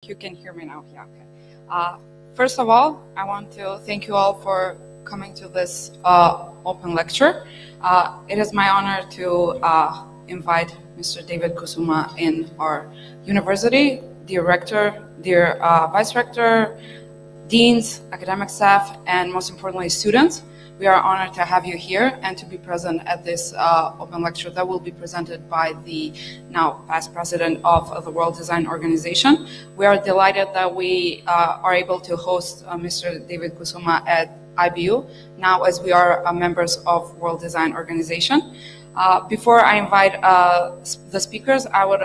you can hear me now. Yeah, okay. First of all, I want to thank you all for coming to this open lecture. It is my honor to invite Mr. David Kusuma in our university, dear rector, dear vice rector, deans, academic staff, and most importantly, students. We are honored to have you here and to be present at this open lecture that will be presented by the now past president of the World Design Organization. We are delighted that we are able to host Mr. David Kusuma at IBU, now as we are members of World Design Organization. Before I invite the speakers, I would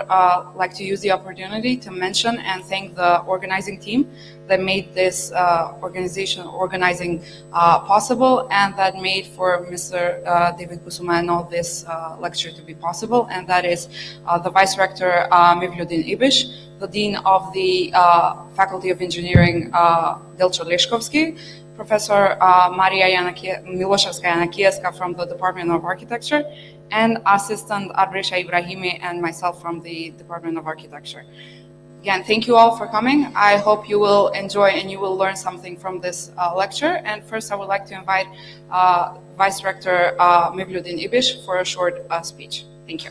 like to use the opportunity to mention and thank the organizing team that made this organizing possible, and that made for Mr. David Kusuma and all this lecture to be possible, and that is the Vice Rector Mevludin Ibish, the Dean of the Faculty of Engineering Delcho Leshkovsky, Professor Maria Miloshevskaya-Nakieska from the Department of Architecture, and Assistant Arbresha Ibrahimi and myself from the Department of Architecture. Again, thank you all for coming. I hope you will enjoy and you will learn something from this lecture. And first, I would like to invite Vice Rector Mevludin Ibish for a short speech. Thank you.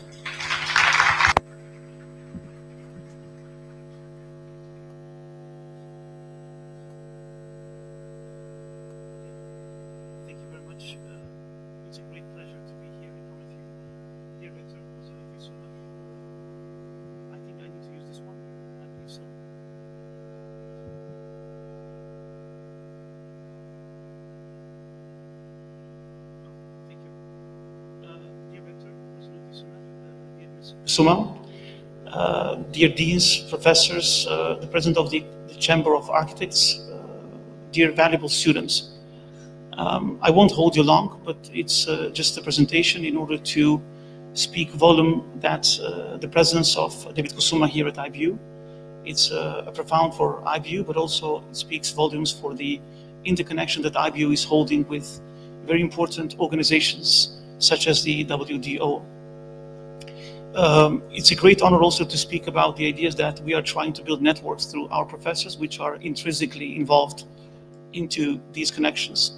Kusuma, dear deans, professors, the president of the Chamber of Architects, dear valuable students. I won't hold you long, but it's just a presentation in order to speak volume that the presence of David Kusuma here at IBU. It's profound for IBU, but also it speaks volumes for the interconnection that IBU is holding with very important organizations such as the WDO. It's a great honor also to speak about the ideas that we are trying to build networks through our professors, which are intrinsically involved into these connections.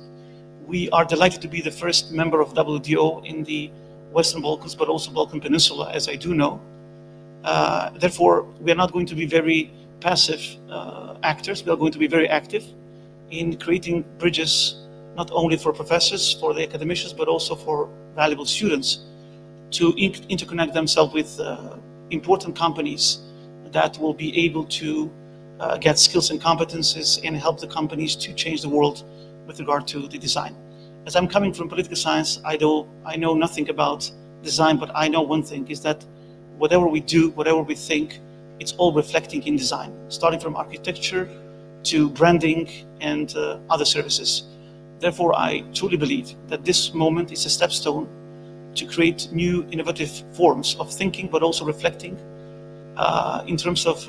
We are delighted to be the first member of WDO in the Western Balkans, but also Balkan Peninsula, as I do know. Therefore, we are not going to be very passive actors. We are going to be very active in creating bridges, not only for professors, for the academicians, but also for valuable students, to interconnect themselves with important companies that will be able to get skills and competences and help the companies to change the world with regard to the design. As I'm coming from political science, I know nothing about design, but I know one thing is that whatever we do, whatever we think, it's all reflecting in design, starting from architecture to branding and other services. Therefore, I truly believe that this moment is a stepstone to create new innovative forms of thinking, but also reflecting in terms of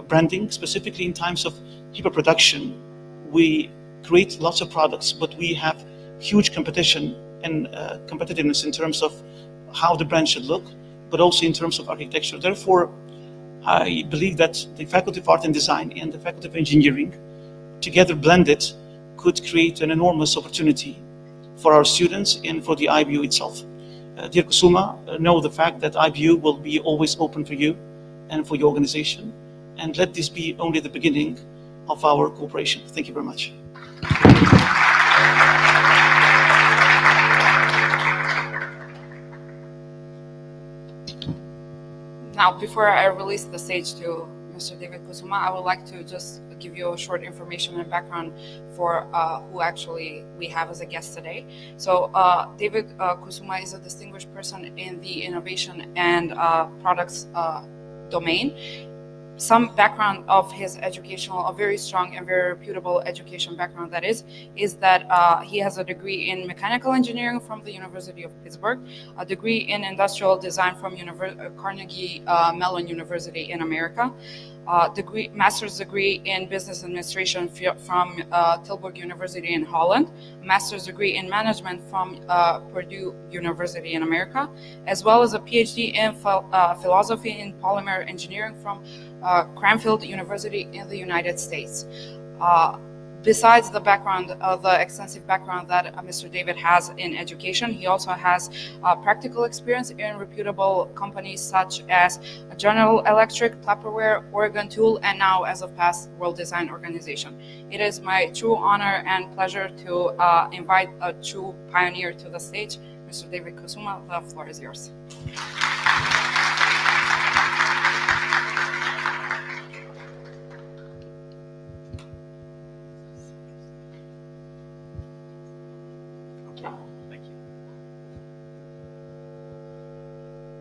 branding, specifically in times of hyperproduction. We create lots of products, but we have huge competition and competitiveness in terms of how the brand should look, but also in terms of architecture. Therefore, I believe that the Faculty of Art and Design and the Faculty of Engineering, together blended, could create an enormous opportunity for our students and for the IBU itself. Dear Kusuma, know the fact that IBU will be always open for you and for your organization, and let this be only the beginning of our cooperation. Thank you very much. Now, before I release the stage to Mr. David Kusuma, I would like to just give you a short information and background for who actually we have as a guest today. So David Kusuma is a distinguished person in the innovation and products domain. Some background of his educational, a very strong and very reputable education background that is that he has a degree in mechanical engineering from the University of Pittsburgh, a degree in industrial design from Carnegie Mellon University in America, master's degree in business administration from Tilburg University in Holland, master's degree in management from Purdue University in America, as well as a PhD in philosophy in polymer engineering from Cranfield University in the United States. Besides the background, the extensive background that Mr. David has in education, he also has practical experience in reputable companies such as General Electric, Tupperware, Oregon Tool, and now, as of past, World Design Organization. It is my true honor and pleasure to invite a true pioneer to the stage, Mr. David Kusuma. The floor is yours.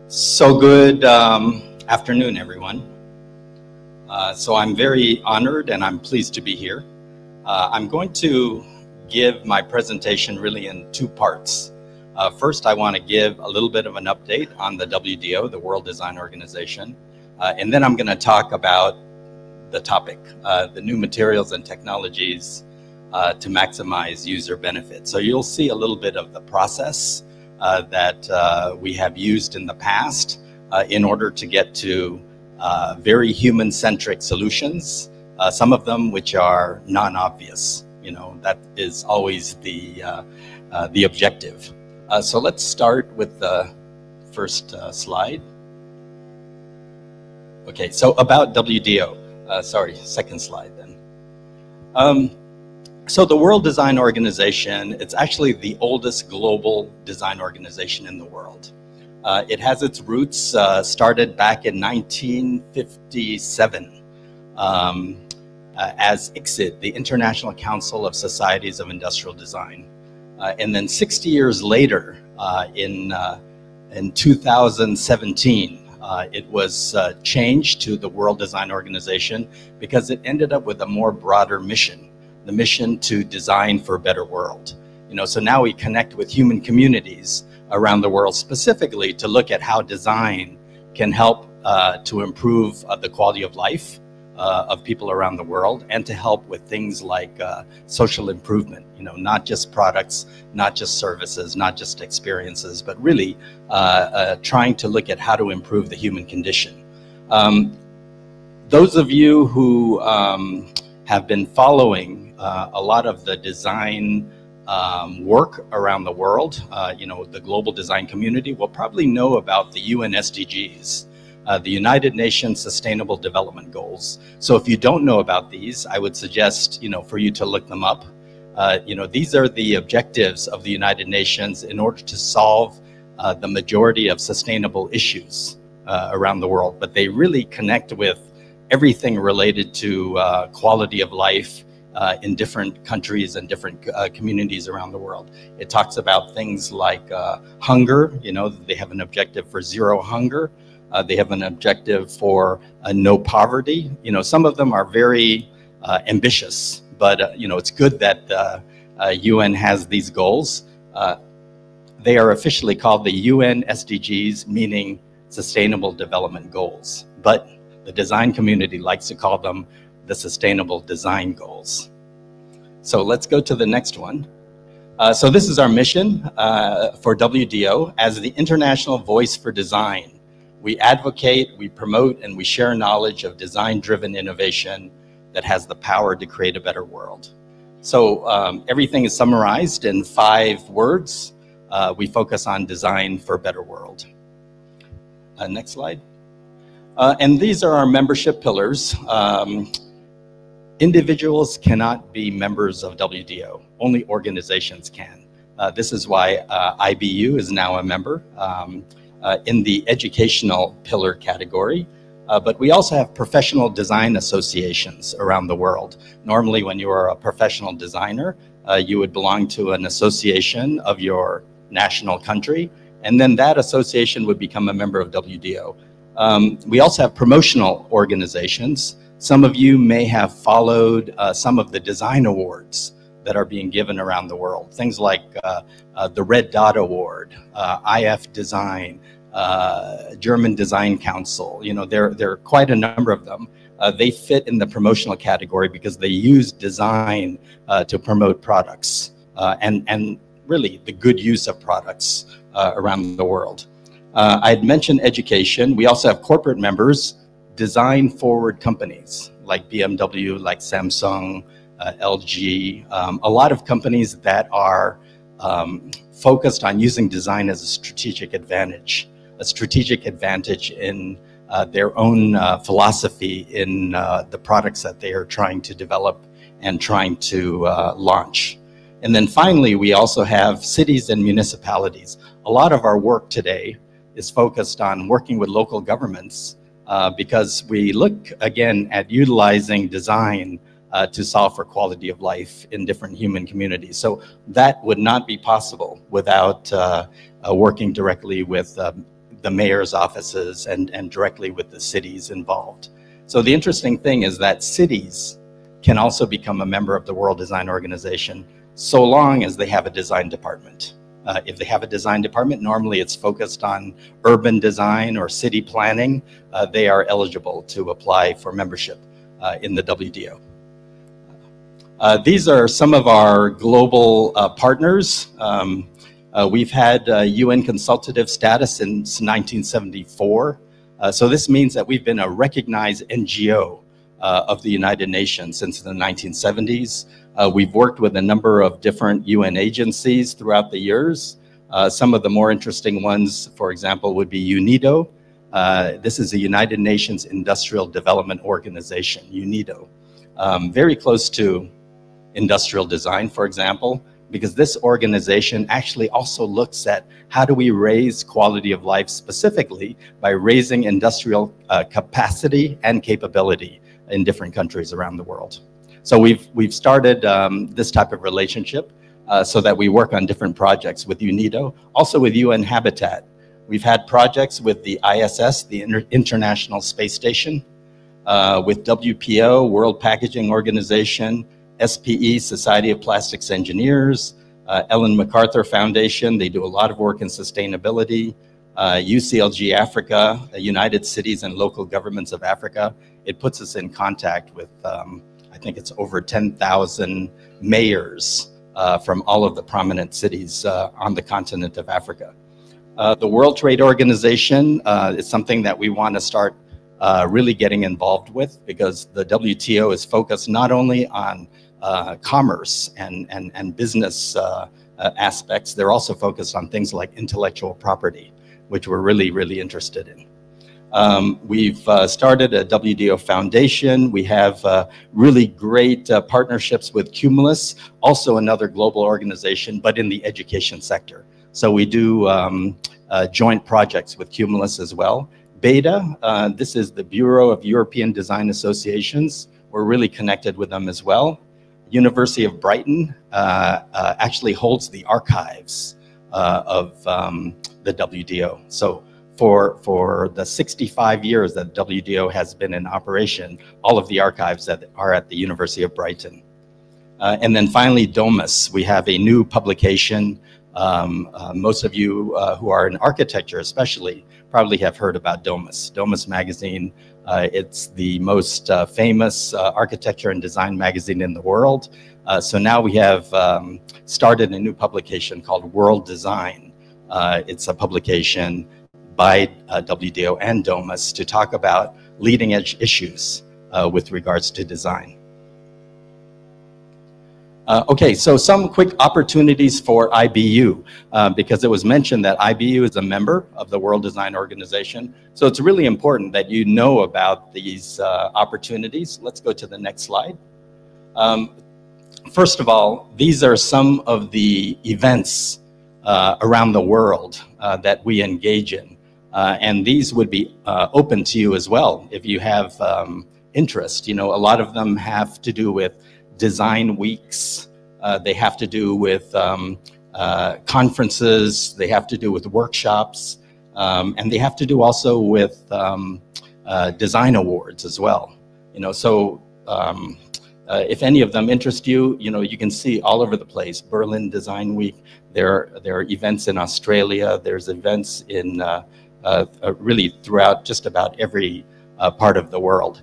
So good afternoon, everyone. So I'm very honored and I'm pleased to be here. I'm going to give my presentation really in two parts. First, I want to give a little bit of an update on the WDO, the World Design Organization. And then I'm going to talk about the topic, the new materials and technologies to maximize user benefit. So you'll see a little bit of the process that we have used in the past in order to get to very human-centric solutions, some of them which are non-obvious. You know, that is always the objective. So let's start with the first slide. Okay, so about WDO. Sorry, second slide then. So the World Design Organization, it's actually the oldest global design organization in the world. It has its roots started back in 1957 as ICSID, the International Council of Societies of Industrial Design. And then 60 years later, in 2017, it was changed to the World Design Organization because it ended up with a more broader mission. The mission to design for a better world. You know, so now we connect with human communities around the world specifically to look at how design can help to improve the quality of life of people around the world and to help with things like social improvement, you know, not just products, not just services, not just experiences, but really trying to look at how to improve the human condition. Those of you who have been following a lot of the design work around the world, you know, the global design community will probably know about the UN SDGs, the United Nations Sustainable Development Goals. So if you don't know about these, I would suggest, you know, for you to look them up. You know, these are the objectives of the United Nations in order to solve the majority of sustainable issues around the world, but they really connect with everything related to quality of life in different countries and different communities around the world. It talks about things like hunger. You know, they have an objective for zero hunger. They have an objective for no poverty. You know, some of them are very ambitious, but you know, it's good that UN has these goals. They are officially called the UN SDGs, meaning Sustainable Development Goals. But the design community likes to call them the Sustainable Design Goals. So let's go to the next one. So this is our mission for WDO. As the international voice for design, we advocate, we promote, and we share knowledge of design-driven innovation that has the power to create a better world. So everything is summarized in 5 words. We focus on design for a better world. Next slide. And these are our membership pillars. Individuals cannot be members of WDO. Only organizations can. This is why IBU is now a member in the educational pillar category. But we also have professional design associations around the world. Normally, when you are a professional designer, you would belong to an association of your national country, and then that association would become a member of WDO. We also have promotional organizations. Some of you may have followed some of the design awards that are being given around the world. Things like the Red Dot Award, IF Design, German Design Council. You know, there are quite a number of them. They fit in the promotional category because they use design to promote products and really the good use of products around the world. I had mentioned education. We also have corporate members, design-forward companies like BMW, like Samsung, LG, a lot of companies that are focused on using design as a strategic advantage in their own philosophy in the products that they are trying to develop and trying to launch. And then finally, we also have cities and municipalities. A lot of our work today is focused on working with local governments because we look, again, at utilizing design to solve for quality of life in different human communities. So that would not be possible without working directly with the mayor's offices and directly with the cities involved. So the interesting thing is that cities can also become a member of the World Design Organization so long as they have a design department. If they have a design department, normally it's focused on urban design or city planning, they are eligible to apply for membership in the WDO. These are some of our global partners. We've had UN consultative status since 1974. So this means that we've been a recognized NGO of the United Nations since the 1970s. We've worked with a number of different UN agencies throughout the years. Some of the more interesting ones, for example, would be UNIDO. This is the United Nations Industrial Development Organization, UNIDO. Very close to industrial design, for example, because this organization actually also looks at how do we raise quality of life specifically by raising industrial capacity and capability in different countries around the world. So we've started this type of relationship so that we work on different projects with UNIDO, also with UN Habitat. We've had projects with the ISS, the International Space Station, with WPO, World Packaging Organization, SPE, Society of Plastics Engineers, Ellen MacArthur Foundation, they do a lot of work in sustainability, UCLG Africa, United Cities and Local Governments of Africa. It puts us in contact with, I think it's over 10,000 mayors from all of the prominent cities on the continent of Africa. The World Trade Organization is something that we want to start really getting involved with because the WTO is focused not only on commerce and business aspects, they're also focused on things like intellectual property, which we're really, really interested in. We've started a WDO Foundation. We have really great partnerships with Cumulus, also another global organization, but in the education sector. So we do joint projects with Cumulus as well. BETA, this is the Bureau of European Design Associations. We're really connected with them as well. University of Brighton actually holds the archives of the WDO. So for the 65 years that WDO has been in operation, all of the archives that are at the University of Brighton. And then finally, DOMUS. We have a new publication. Most of you who are in architecture especially probably have heard about DOMUS. DOMUS magazine, it's the most famous architecture and design magazine in the world. So now we have started a new publication called World Design. It's a publication by WDO and DOMUS to talk about leading edge issues with regards to design. Okay, so some quick opportunities for IBU, because it was mentioned that IBU is a member of the World Design Organization. So it's really important that you know about these opportunities. Let's go to the next slide. First of all, these are some of the events around the world that we engage in. And these would be open to you as well if you have interest. You know, a lot of them have to do with design weeks, they have to do with conferences, they have to do with workshops, and they have to do also with design awards as well. You know, so if any of them interest you, you know, you can see all over the place. Berlin Design Week, there are events in Australia, there's events in really throughout just about every part of the world.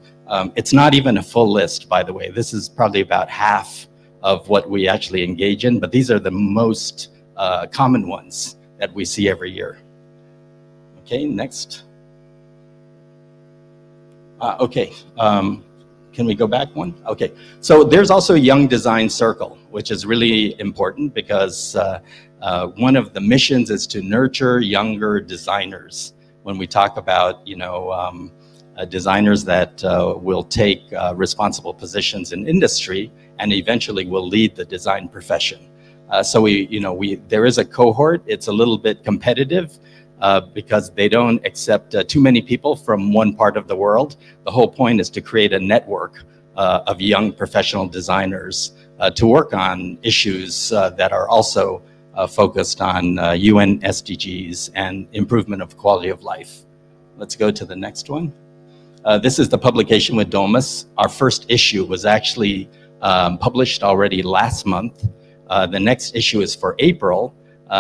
It's not even a full list, by the way. This is probably about half of what we actually engage in, but these are the most common ones that we see every year. Okay, next. Okay, can we go back one? Okay, so there's also a Young Design Circle, which is really important because one of the missions is to nurture younger designers. When we talk about, designers that will take responsible positions in industry and eventually will lead the design profession. So there is a cohort. It's a little bit competitive because they don't accept too many people from one part of the world. The whole point is to create a network of young professional designers to work on issues that are also focused on UN SDGs and improvement of quality of life. Let's go to the next one. This is the publication with Domus. Our first issue was actually published already last month. The next issue is for April.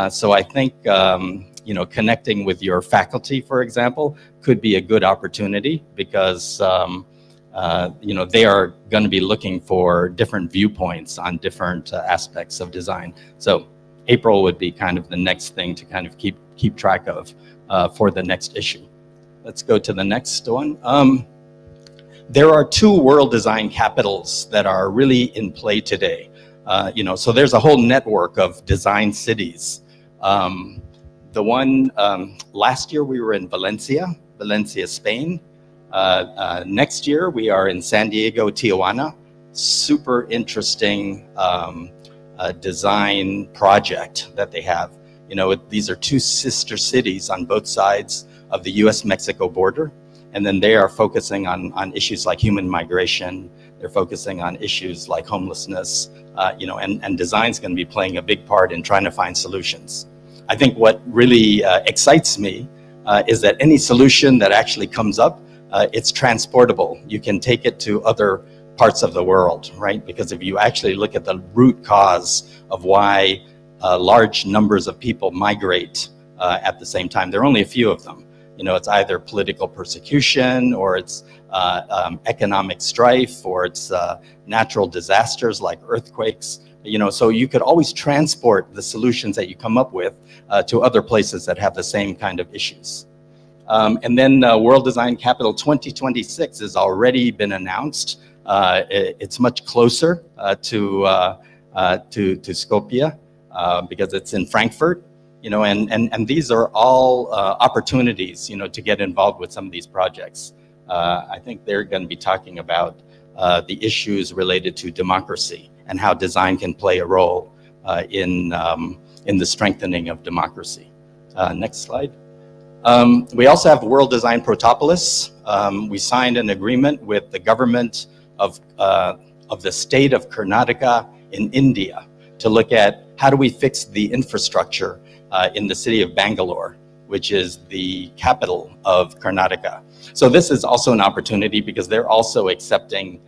So I think, connecting with your faculty, for example, could be a good opportunity because, they are going to be looking for different viewpoints on different aspects of design. So April would be kind of the next thing to kind of keep track of for the next issue. Let's go to the next one. There are 2 world design capitals that are really in play today. So there's a whole network of design cities. The one last year we were in Valencia, Spain. Next year we are in San Diego, Tijuana. Super interesting design project that they have. These are 2 sister cities on both sides of the US-Mexico border. And then they are focusing on issues like human migration. They're focusing on issues like homelessness, and design's going to be playing a big part in trying to find solutions. I think what really excites me is that any solution that actually comes up, it's transportable. You can take it to other parts of the world, right? Because if you actually look at the root cause of why large numbers of people migrate at the same time, there are only a few of them. It's either political persecution, or it's economic strife, or it's natural disasters like earthquakes. So you could always transport the solutions that you come up with to other places that have the same kind of issues. And then World Design Capital 2026 has already been announced. It's much closer to Skopje because it's in Frankfurt. And these are all opportunities, to get involved with some of these projects. I think they're going to be talking about the issues related to democracy and how design can play a role in the strengthening of democracy. Next slide. We also have World Design Protopolis. We signed an agreement with the government of the state of Karnataka in India to look at how do we fix the infrastructure in the city of Bangalore, which is the capital of Karnataka. So this is also an opportunity because they're also accepting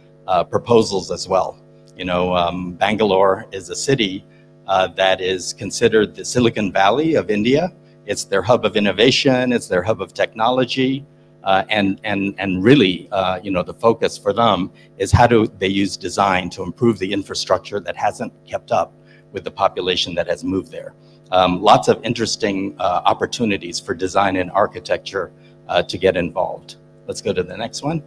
proposals as well. Bangalore is a city that is considered the Silicon Valley of India. It's their hub of innovation, it's their hub of technology, and really, the focus for them is how do they use design to improve the infrastructure that hasn't kept up with the population that has moved there. Lots of interesting opportunities for design and architecture to get involved. Let's go to the next one.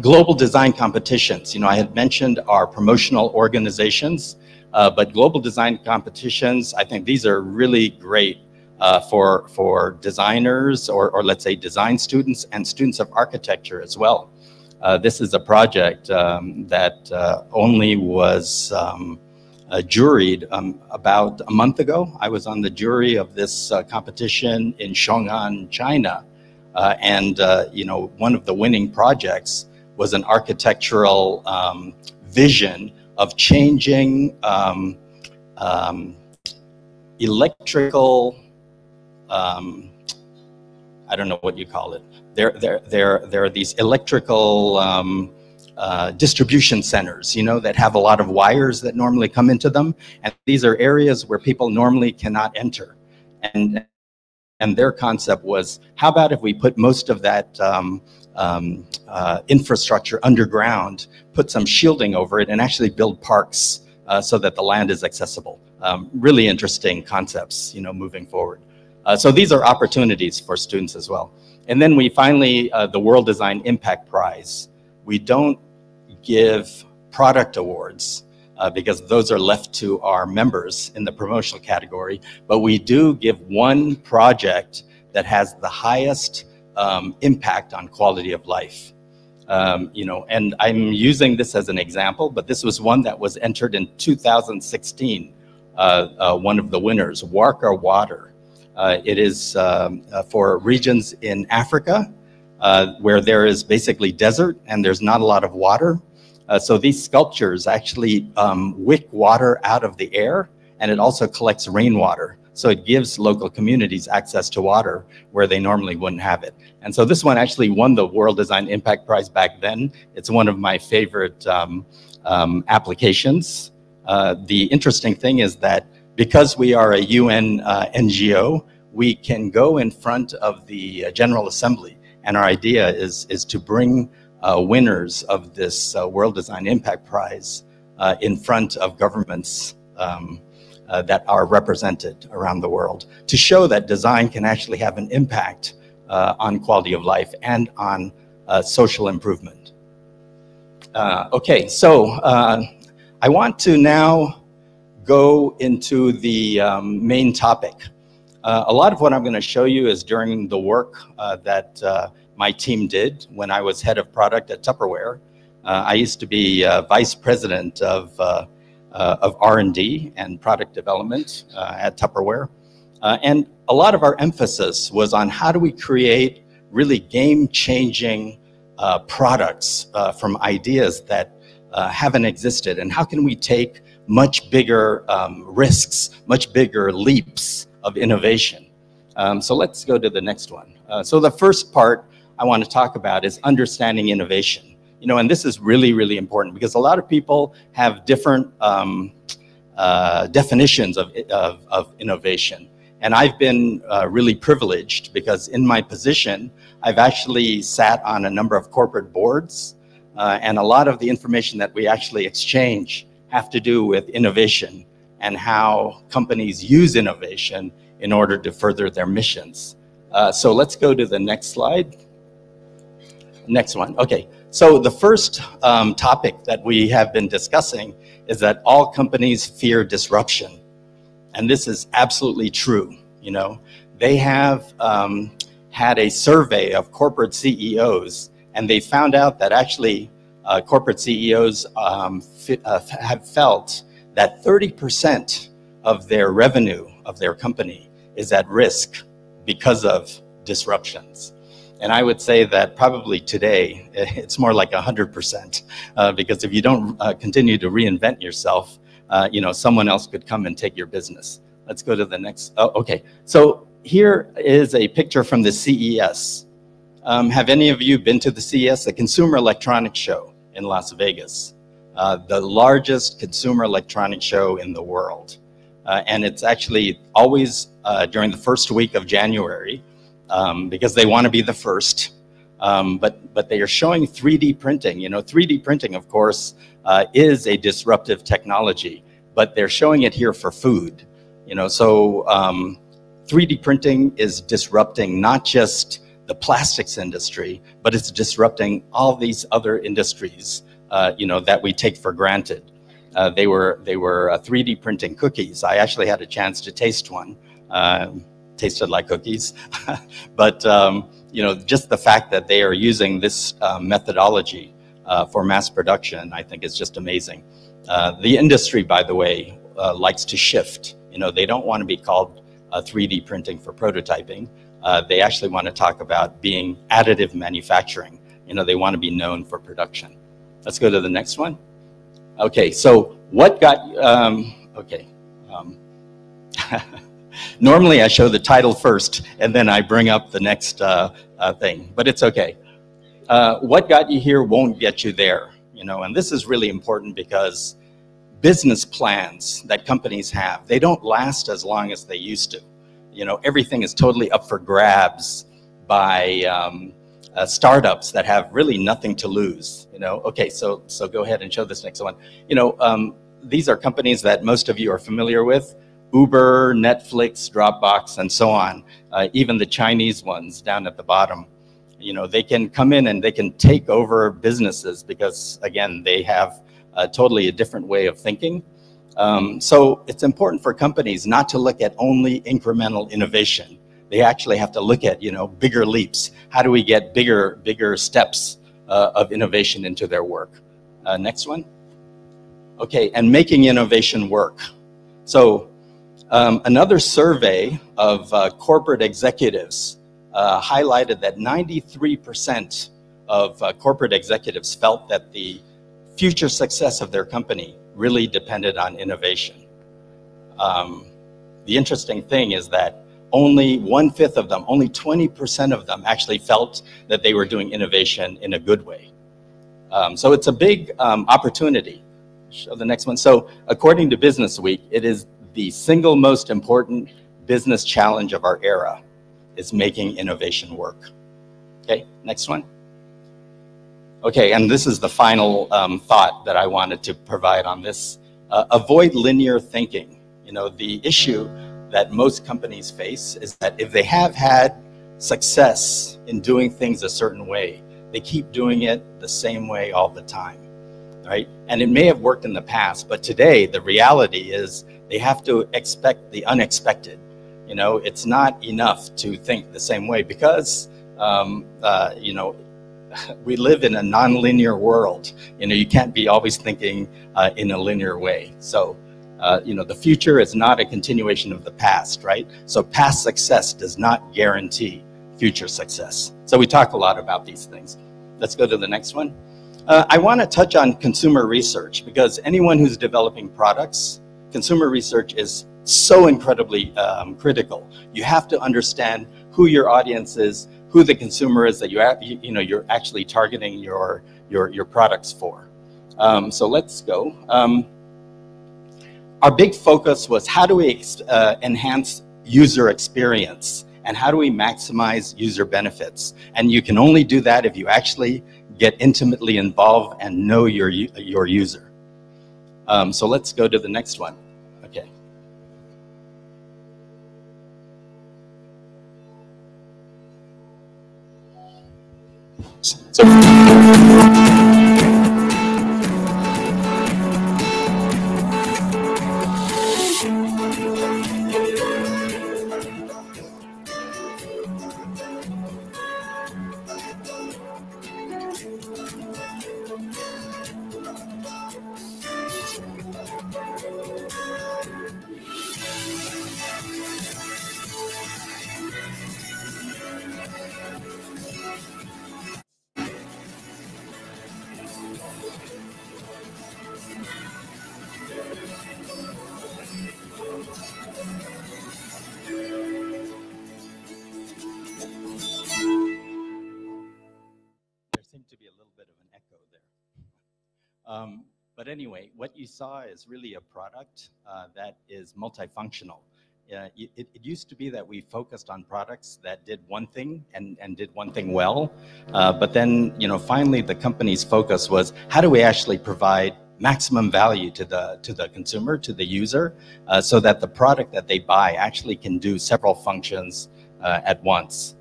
Global design competitions. I had mentioned our promotional organizations, but global design competitions, I think these are really great for designers or let's say design students and students of architecture as well. This is a project that only was juried about a month ago. I was on the jury of this competition in Chong'an, China. One of the winning projects was an architectural vision of changing electrical, I don't know what you call it. There are these electrical distribution centers, that have a lot of wires that normally come into them. And these are areas where people normally cannot enter. And their concept was, how about if we put most of that infrastructure underground, put some shielding over it, and actually build parks so that the land is accessible. Really interesting concepts, moving forward. So these are opportunities for students as well. And then we finally, the World Design Impact Prize. We don't give product awards because those are left to our members in the promotional category, but we do give one project that has the highest impact on quality of life. You know, and I'm using this as an example, but this was one that was entered in 2016. One of the winners, Warka Water. It is for regions in Africa where there is basically desert and there's not a lot of water. So these sculptures actually wick water out of the air, and it also collects rainwater. So it gives local communities access to water where they normally wouldn't have it. And so this one actually won the World Design Impact Prize back then. It's one of my favorite applications. The interesting thing is that because we are a UN NGO, we can go in front of the General Assembly. And our idea is to bring winners of this World Design Impact Prize in front of governments that are represented around the world to show that design can actually have an impact on quality of life and on social improvement. Okay, so I want to now go into the main topic. A lot of what I'm going to show you is during the work that my team did when I was head of product at Tupperware. I used to be vice president of R&D and product development at Tupperware. And a lot of our emphasis was on how do we create really game-changing products from ideas that haven't existed, and how can we take much bigger risks, much bigger leaps of innovation. So let's go to the next one. So the first part I want to talk about is understanding innovation. You know, and this is really, really important because a lot of people have different definitions of innovation. And I've been really privileged because in my position, I've actually sat on a number of corporate boards, and a lot of the information that we actually exchange have to do with innovation and how companies use innovation in order to further their missions. So let's go to the next slide. Next one. Okay. So the first topic that we have been discussing is that all companies fear disruption. And this is absolutely true. You know, they have had a survey of corporate CEOs, and they found out that actually corporate CEOs have felt that 30% of their revenue of their company is at risk because of disruptions. And I would say that probably today, it's more like 100%, because if you don't continue to reinvent yourself, you know, someone else could come and take your business. Let's go to the next. Oh, okay. So here is a picture from the CES. Have any of you been to the CES, the Consumer Electronics Show in Las Vegas? The largest consumer electronics show in the world. And it's actually always during the first week of January, because they want to be the first. But they are showing 3D printing. You know, 3D printing, of course, is a disruptive technology, but they're showing it here for food. You know, so 3D printing is disrupting not just the plastics industry, but it's disrupting all these other industries, you know, that we take for granted. They were 3D printing cookies. I actually had a chance to taste one. Tasted like cookies, but you know, just the fact that they are using this methodology for mass production, I think is just amazing. The industry, by the way, likes to shift. You know, they don't want to be called 3D printing for prototyping. They actually want to talk about being additive manufacturing. You know, they want to be known for production. Let's go to the next one. Okay, so what got, okay. Normally I show the title first and then I bring up the next thing, but it's okay. What got you here won't get you there, you know, and this is really important because business plans that companies have, they don't last as long as they used to. You know, everything is totally up for grabs by startups that have really nothing to lose, you know. Okay, so go ahead and show this next one. You know, these are companies that most of you are familiar with. Uber, Netflix, Dropbox, and so on, even the Chinese ones down at the bottom. You know, they can come in and they can take over businesses because, again, they have totally a different way of thinking. So it's important for companies not to look at only incremental innovation. They actually have to look at, you know, bigger leaps. How do we get bigger steps of innovation into their work? Next one. Okay, and making innovation work. So another survey of corporate executives highlighted that 93% of corporate executives felt that the future success of their company really depended on innovation. The interesting thing is that only 1/5 of them, only 20% of them actually felt that they were doing innovation in a good way. So it's a big opportunity. Show the next one. So according to Business Week, it is the single most important business challenge of our era is making innovation work. Okay, next one. Okay, and this is the final thought that I wanted to provide on this. Avoid linear thinking. You know, the issue that most companies face is that if they have had success in doing things a certain way, they keep doing it the same way all the time, right? And it may have worked in the past, but today the reality is they have to expect the unexpected. You know, it's not enough to think the same way because, you know, we live in a non-linear world. You know, you can't be always thinking in a linear way. So, you know, the future is not a continuation of the past, right? So past success does not guarantee future success. So we talk a lot about these things. Let's go to the next one. I want to touch on consumer research because anyone who's developing products, consumer research is so incredibly critical. You have to understand who your audience is, who the consumer is that you're actually targeting your products for. So let's go. Our big focus was how do we enhance user experience and how do we maximize user benefits? And you can only do that if you actually get intimately involved and know your user. So let's go to the next one. Okay. So to be a little bit of an echo there. But anyway, what you saw is really a product that is multifunctional. It used to be that we focused on products that did one thing and did one thing well. But then, you know, finally the company's focus was how do we actually provide maximum value to the consumer, to the user, so that the product that they buy actually can do several functions at once.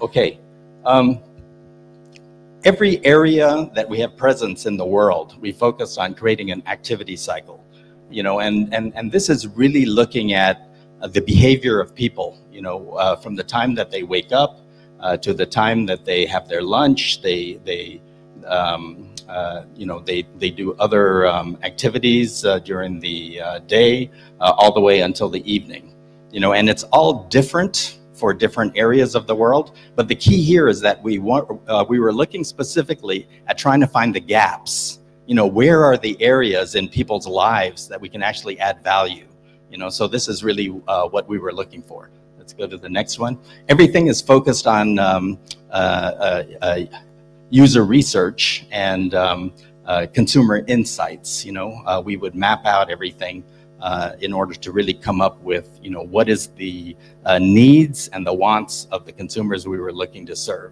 Okay. Every area that we have presence in the world, we focus on creating an activity cycle, you know, and this is really looking at the behavior of people, you know, from the time that they wake up to the time that they have their lunch, you know, they do other activities during the day, all the way until the evening, you know, and it's all different for different areas of the world. But the key here is that we were looking specifically at trying to find the gaps. You know, where are the areas in people's lives that we can actually add value? You know, so this is really what we were looking for. Let's go to the next one. Everything is focused on user research and consumer insights. You know, we would map out everything in order to really come up with, you know, what is the needs and the wants of the consumers we were looking to serve.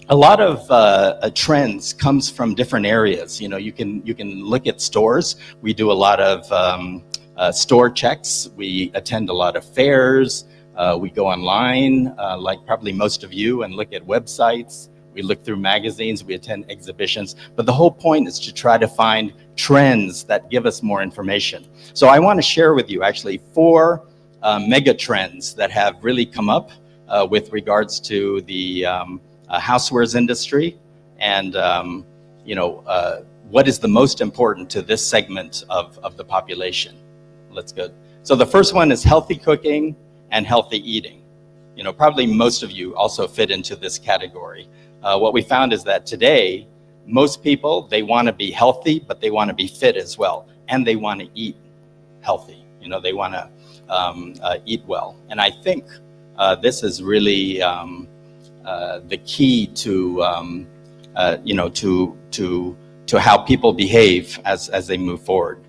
a lot of trends comes from different areas. You know, you can look at stores. We do a lot of store checks. We attend a lot of fairs. We go online, like probably most of you, and look at websites. We look through magazines. We attend exhibitions. But the whole point is to try to find trends that give us more information. So I want to share with you actually 4 mega trends that have really come up with regards to the housewares industry, and you know, what is the most important to this segment of the population. Let's go. So the first one is healthy cooking and healthy eating. You know, probably most of you also fit into this category. What we found is that today, most people, they want to be healthy, but they want to be fit as well, and they want to eat healthy. You know, they want to eat well, and I think this is really the key to you know, to how people behave as they move forward.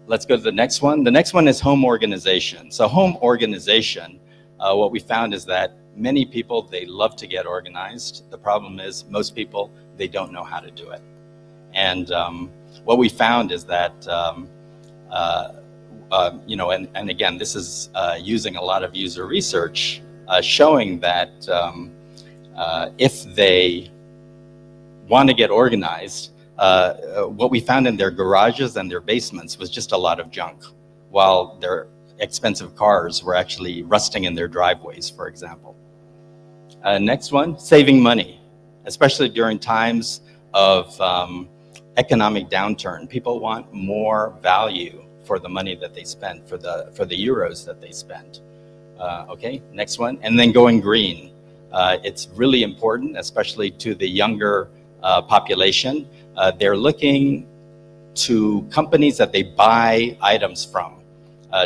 Let's go to the next one. The next one is home organization. So home organization, what we found is that many people, they love to get organized. The problem is most people, they don't know how to do it. And what we found is that you know, and again, this is using a lot of user research, showing that if they want to get organized, what we found in their garages and their basements was just a lot of junk, while their expensive cars were actually rusting in their driveways, for example. Next one, saving money, especially during times of economic downturn. People want more value for the money that they spend, for the euros that they spend. Okay, next one, and then going green. It's really important, especially to the younger population. They're looking to companies that they buy items from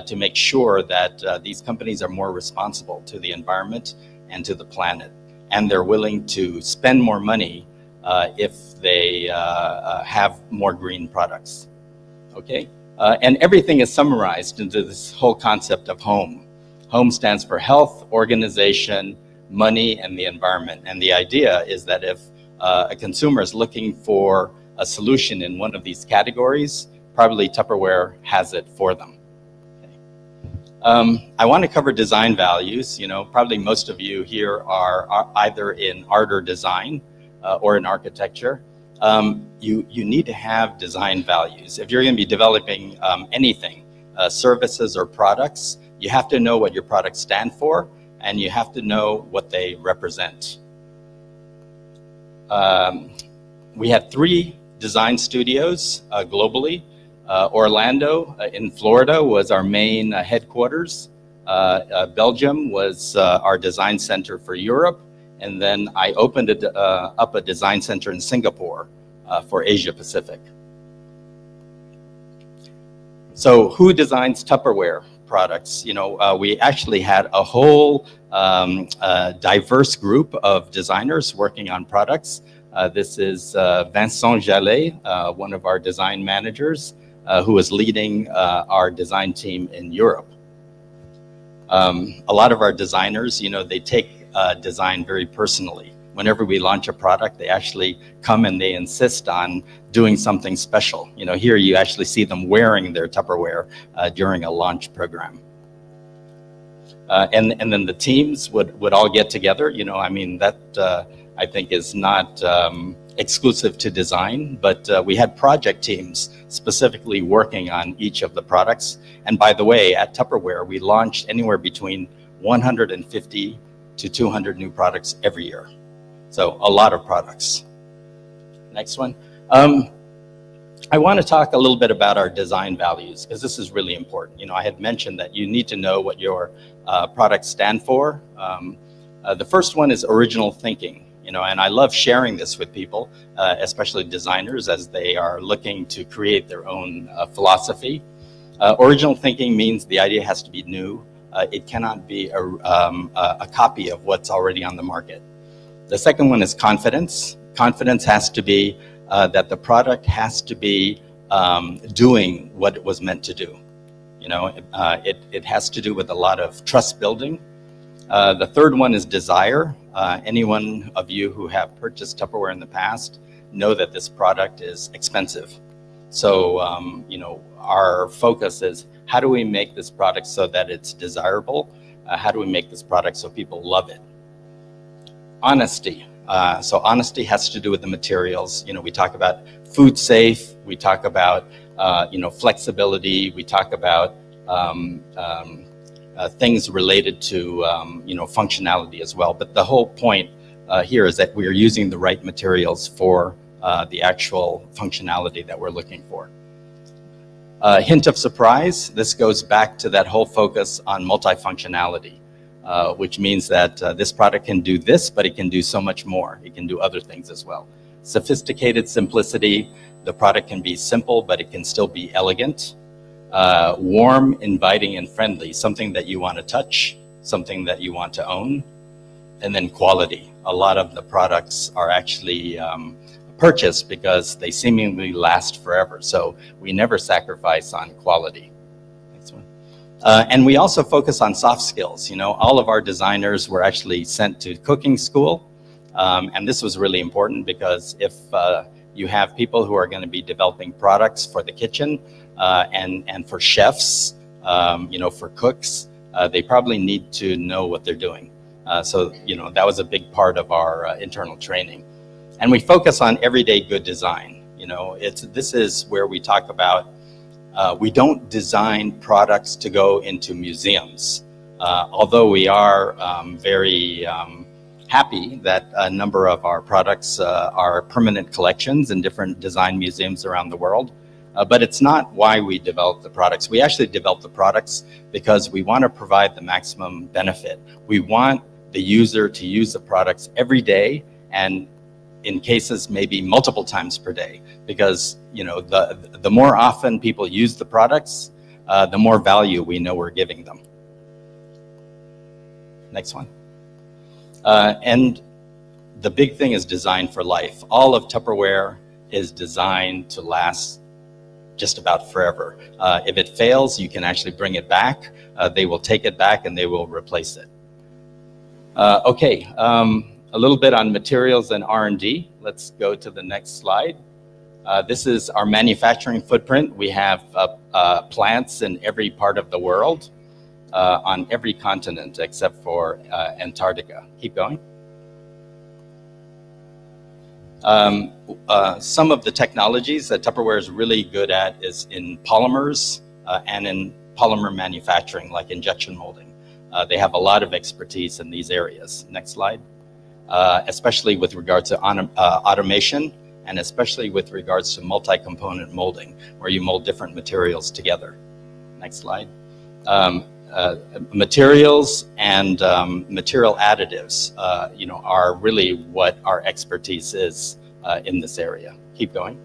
to make sure that these companies are more responsible to the environment and to the planet. And they're willing to spend more money if they have more green products. Okay? And everything is summarized into this whole concept of home. Home stands for health, organization, money, and the environment. And the idea is that if a consumer is looking for a solution in one of these categories, probably Tupperware has it for them. Okay. I want to cover design values. You know, probably most of you here are either in art or design or in architecture. You need to have design values. If you're going to be developing anything, services or products, you have to know what your products stand for, and you have to know what they represent. We had 3 design studios globally. Orlando in Florida was our main headquarters. Belgium was our design center for Europe. And then I opened up a design center in Singapore for Asia Pacific. So who designs Tupperware products? You know, we actually had a whole diverse group of designers working on products. This is Vincent Jallet, one of our design managers, who is leading our design team in Europe. A lot of our designers, you know, they take design very personally. Whenever we launch a product, they actually come and they insist on doing something special. You know, here you actually see them wearing their Tupperware during a launch program. And then the teams would all get together. You know, I mean, that I think is not exclusive to design, but we had project teams specifically working on each of the products. And by the way, at Tupperware, we launched anywhere between 150 to 200 new products every year. So a lot of products. Next one. I want to talk a little bit about our design values, because this is really important. You know, I had mentioned that you need to know what your products stand for. The first one is original thinking. You know, and I love sharing this with people, especially designers, as they are looking to create their own philosophy. Original thinking means the idea has to be new. It cannot be a copy of what's already on the market. The second one is confidence. Confidence has to be that the product has to be doing what it was meant to do. You know, it has to do with a lot of trust building. The third one is desire. Anyone of you who have purchased Tupperware in the past know that this product is expensive. So, our focus is how do we make this product so that it's desirable? How do we make this product so people love it? Honesty. So honesty has to do with the materials. We talk about food safe. We talk about, flexibility. We talk about things related to, functionality as well. But the whole point here is that we are using the right materials for the actual functionality that we're looking for. Hint of surprise, this goes back to that whole focus on multifunctionality. Which means that this product can do this, but it can do so much more. It can do other things as well. Sophisticated simplicity, the product can be simple, but it can still be elegant. Warm, inviting, and friendly, something that you want to touch, something that you want to own. And then quality. A lot of the products are actually purchased because they seemingly last forever. So we never sacrifice on quality. And we also focus on soft skills. All of our designers were actually sent to cooking school. And this was really important because if you have people who are going to be developing products for the kitchen and for chefs, for cooks, they probably need to know what they're doing. So, that was a big part of our internal training. And we focus on everyday good design. This is where we talk about we don't design products to go into museums, although we are very happy that a number of our products are permanent collections in different design museums around the world. But it's not why we develop the products. We actually develop the products because we want to provide the maximum benefit. We want the user to use the products every day, and in cases maybe multiple times per day, because the more often people use the products, the more value we know we're giving them. Next one. And the big thing is design for life. All of Tupperware is designed to last just about forever. If it fails, you can actually bring it back. They will take it back and they will replace it. A little bit on materials and R&D. Let's go to the next slide. This is our manufacturing footprint. We have plants in every part of the world, on every continent except for Antarctica. Keep going. Some of the technologies that Tupperware is really good at is in polymers and in polymer manufacturing, like injection molding. They have a lot of expertise in these areas. Next slide. Especially with regard to automation, and especially with regards to multi-component molding, where you mold different materials together. Next slide. Materials and material additives, are really what our expertise is in this area. Keep going.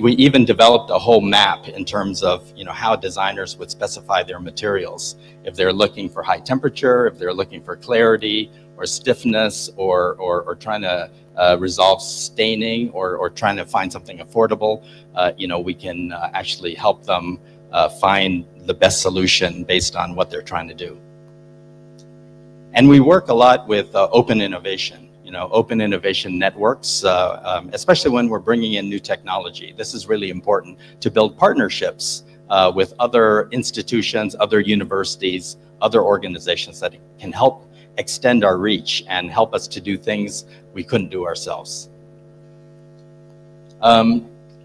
We even developed a whole map in terms of how designers would specify their materials. If they're looking for high temperature, if they're looking for clarity or stiffness, or trying to resolve staining, or trying to find something affordable, we can actually help them find the best solution based on what they're trying to do. And we work a lot with open innovation. Open innovation networks, especially when we're bringing in new technology. This is really important to build partnerships with other institutions, other universities, other organizations that can help extend our reach and help us to do things we couldn't do ourselves.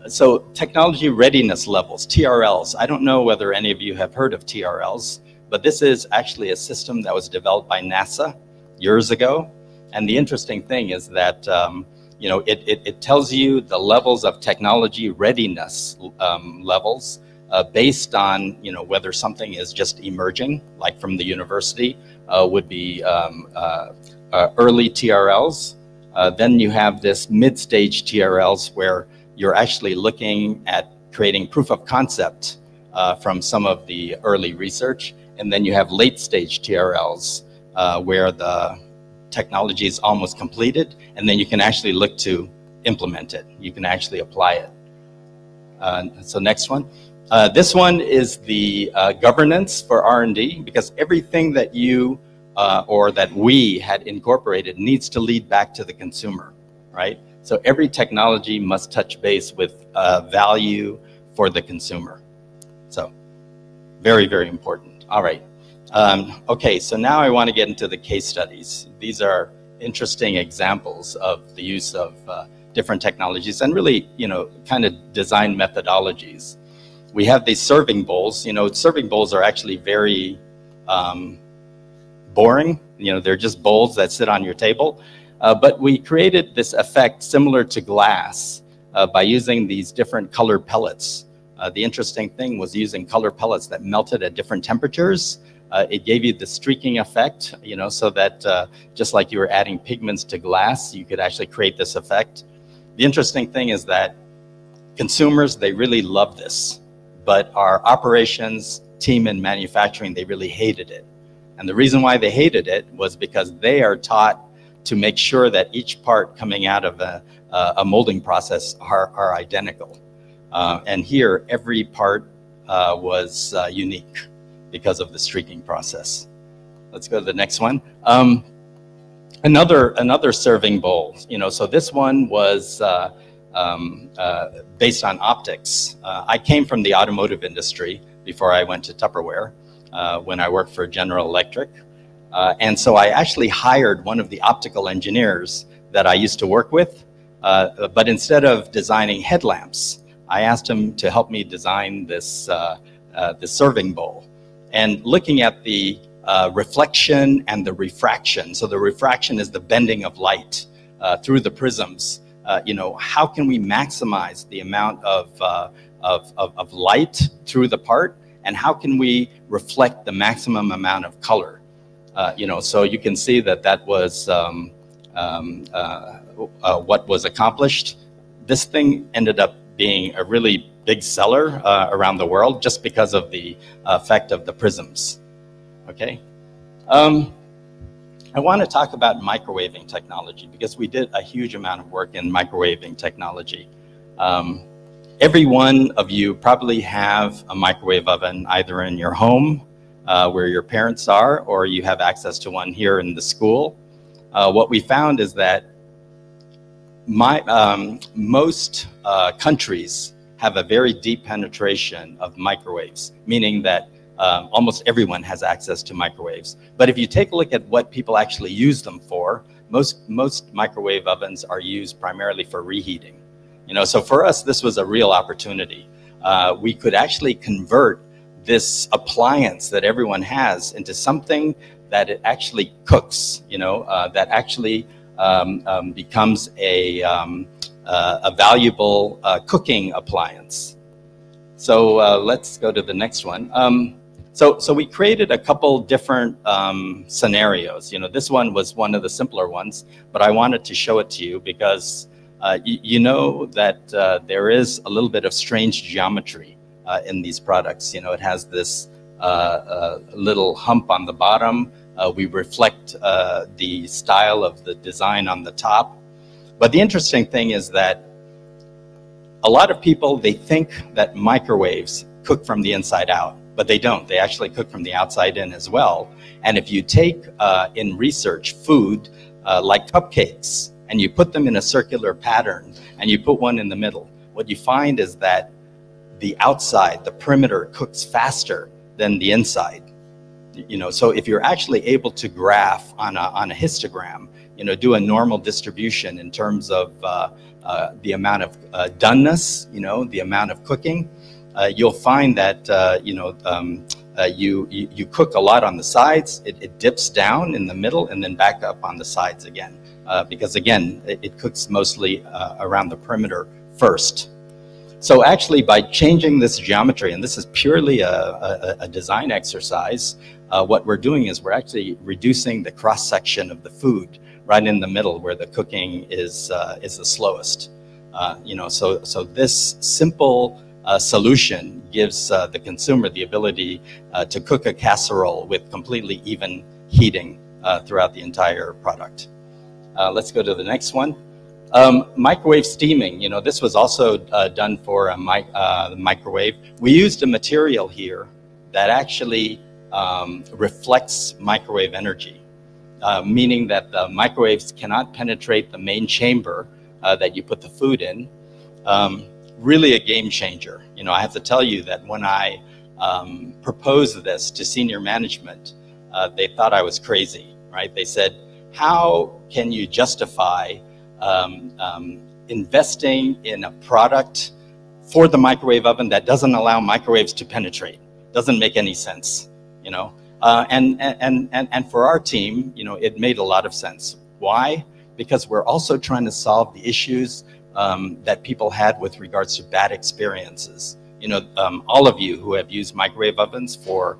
So technology readiness levels, TRLs. I don't know whether any of you have heard of TRLs, but this is actually a system that was developed by NASA years ago. And the interesting thing is that it tells you the levels of technology readiness levels based on whether something is just emerging, like from the university, would be early TRLs. Then you have this mid-stage TRLs where you're actually looking at creating proof of concept from some of the early research. And then you have late-stage TRLs where the technology is almost completed, and then you can actually look to implement it. You can actually apply it. So next one. This one is the governance for R&D, because everything that you or that we had incorporated needs to lead back to the consumer, right? So every technology must touch base with value for the consumer. So very, very important. All right. Okay, so now I want to get into the case studies. These are interesting examples of the use of different technologies and really, kind of design methodologies. We have these serving bowls. Serving bowls are actually very boring. They're just bowls that sit on your table. But we created this effect similar to glass by using these different colored pellets. The interesting thing was using color pellets that melted at different temperatures. It gave you the streaking effect, so that just like you were adding pigments to glass, you could actually create this effect. The interesting thing is that consumers, they really love this, but our operations team in manufacturing, they really hated it. And the reason why they hated it was because they are taught to make sure that each part coming out of a molding process are identical. And here, every part was unique because of the streaking process. Let's go to the next one. Another serving bowl. So this one was based on optics. I came from the automotive industry before I went to Tupperware when I worked for General Electric. And so I actually hired one of the optical engineers that I used to work with, but instead of designing headlamps, I asked him to help me design this serving bowl. And looking at the reflection and the refraction, so the refraction is the bending of light through the prisms. How can we maximize the amount of light through the part, and how can we reflect the maximum amount of color? So you can see that was what was accomplished. This thing ended up being a really big seller around the world just because of the effect of the prisms. Okay. I want to talk about microwaving technology because we did a huge amount of work in microwaving technology. Every one of you probably have a microwave oven either in your home where your parents are, or you have access to one here in the school. What we found is that most countries have a very deep penetration of microwaves, meaning that almost everyone has access to microwaves. But if you take a look at what people actually use them for, most microwave ovens are used primarily for reheating. So for us, this was a real opportunity. We could actually convert this appliance that everyone has into something that it actually cooks, that actually becomes a valuable cooking appliance. So let's go to the next one. So we created a couple different scenarios. This one was one of the simpler ones, but I wanted to show it to you because you know that there is a little bit of strange geometry in these products. It has this little hump on the bottom. We reflect the style of the design on the top. But the interesting thing is that a lot of people, they think that microwaves cook from the inside out, but they don't. They actually cook from the outside in as well. And if you take, in research, food like cupcakes, and you put them in a circular pattern, and you put one in the middle, what you find is that the outside, the perimeter, cooks faster than the inside. So if you're actually able to graph on a histogram, do a normal distribution in terms of the amount of doneness, the amount of cooking, you'll find that you cook a lot on the sides. It dips down in the middle and then back up on the sides again, because again, it cooks mostly around the perimeter first. So actually, by changing this geometry, and this is purely a design exercise, what we're doing is we're actually reducing the cross section of the food right in the middle where the cooking is the slowest. So this simple solution gives the consumer the ability to cook a casserole with completely even heating throughout the entire product. Let's go to the next one. Microwave steaming, this was also done for a microwave. We used a material here that actually reflects microwave energy, meaning that the microwaves cannot penetrate the main chamber that you put the food in. Really a game changer. You know, I have to tell you that when I proposed this to senior management, they thought I was crazy, right? They said, how can you justify investing in a product for the microwave oven that doesn't allow microwaves to penetrate? Doesn't make any sense, you know? And for our team, you know, it made a lot of sense. Why? Because we're also trying to solve the issues that people had with regards to bad experiences. You know, all of you who have used microwave ovens for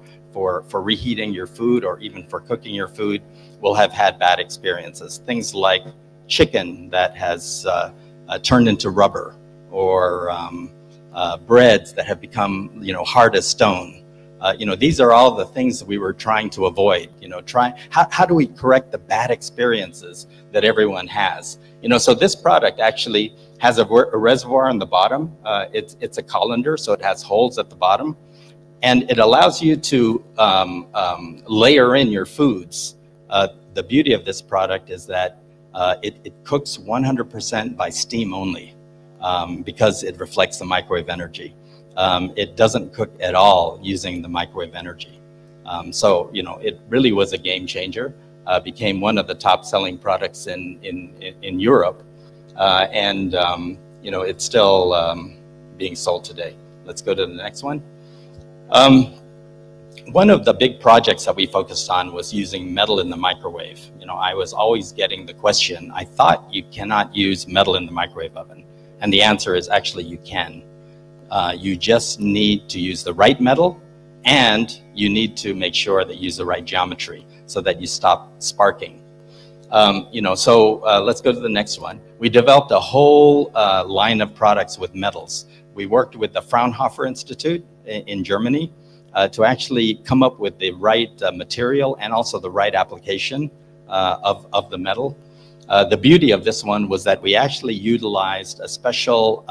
reheating your food or even for cooking your food will have had bad experiences. Things like chicken that has turned into rubber, or breads that have become, you know, hard as stone. You know, these are all the things that we were trying to avoid. You know, how do we correct the bad experiences that everyone has? You know, so this product actually has a reservoir on the bottom. It's a colander, so it has holes at the bottom, and it allows you to layer in your foods. The beauty of this product is that it cooks 100% by steam only, because it reflects the microwave energy. It doesn't cook at all using the microwave energy. So, you know, it really was a game changer. Became one of the top selling products in Europe. And you know, it's still being sold today. Let's go to the next one. One of the big projects that we focused on was using metal in the microwave. You know, I was always getting the question, I thought you cannot use metal in the microwave oven. And the answer is actually you can. You just need to use the right metal, and you need to make sure that you use the right geometry so that you stop sparking. You know, so let's go to the next one. We developed a whole line of products with metals. We worked with the Fraunhofer Institute in Germany to actually come up with the right material and also the right application of the metal. The beauty of this one was that we actually utilized a special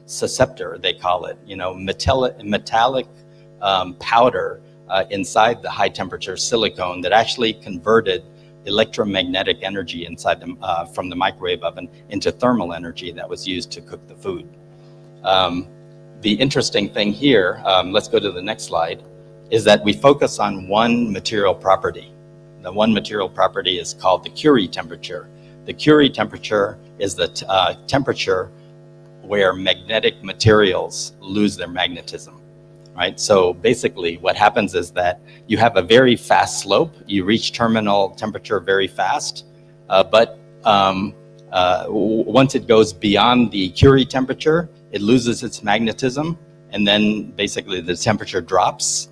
susceptor, they call it, you know, metallic powder inside the high temperature silicone that actually converted electromagnetic energy inside them from the microwave oven into thermal energy that was used to cook the food. The interesting thing here, let's go to the next slide, is that we focus on one material property. The one material property is called the Curie temperature. The Curie temperature is the temperature where magnetic materials lose their magnetism, right? So basically what happens is that you have a very fast slope. You reach terminal temperature very fast, but once it goes beyond the Curie temperature, it loses its magnetism, and then basically the temperature drops.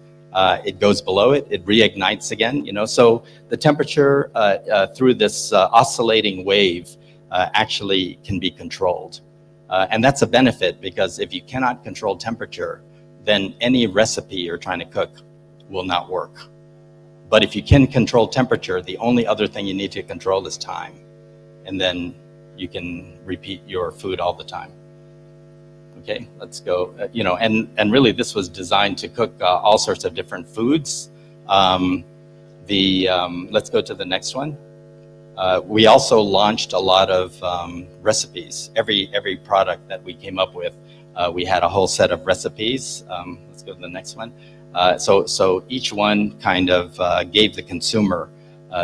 It goes below it, it reignites again, you know. So the temperature through this oscillating wave actually can be controlled. And that's a benefit, because if you cannot control temperature, then any recipe you're trying to cook will not work. But if you can control temperature, the only other thing you need to control is time. And then you can repeat your food all the time. Okay, let's go. You know, and really this was designed to cook all sorts of different foods. Let's go to the next one. We also launched a lot of recipes. Every product that we came up with, we had a whole set of recipes. Let's go to the next one. So each one kind of gave the consumer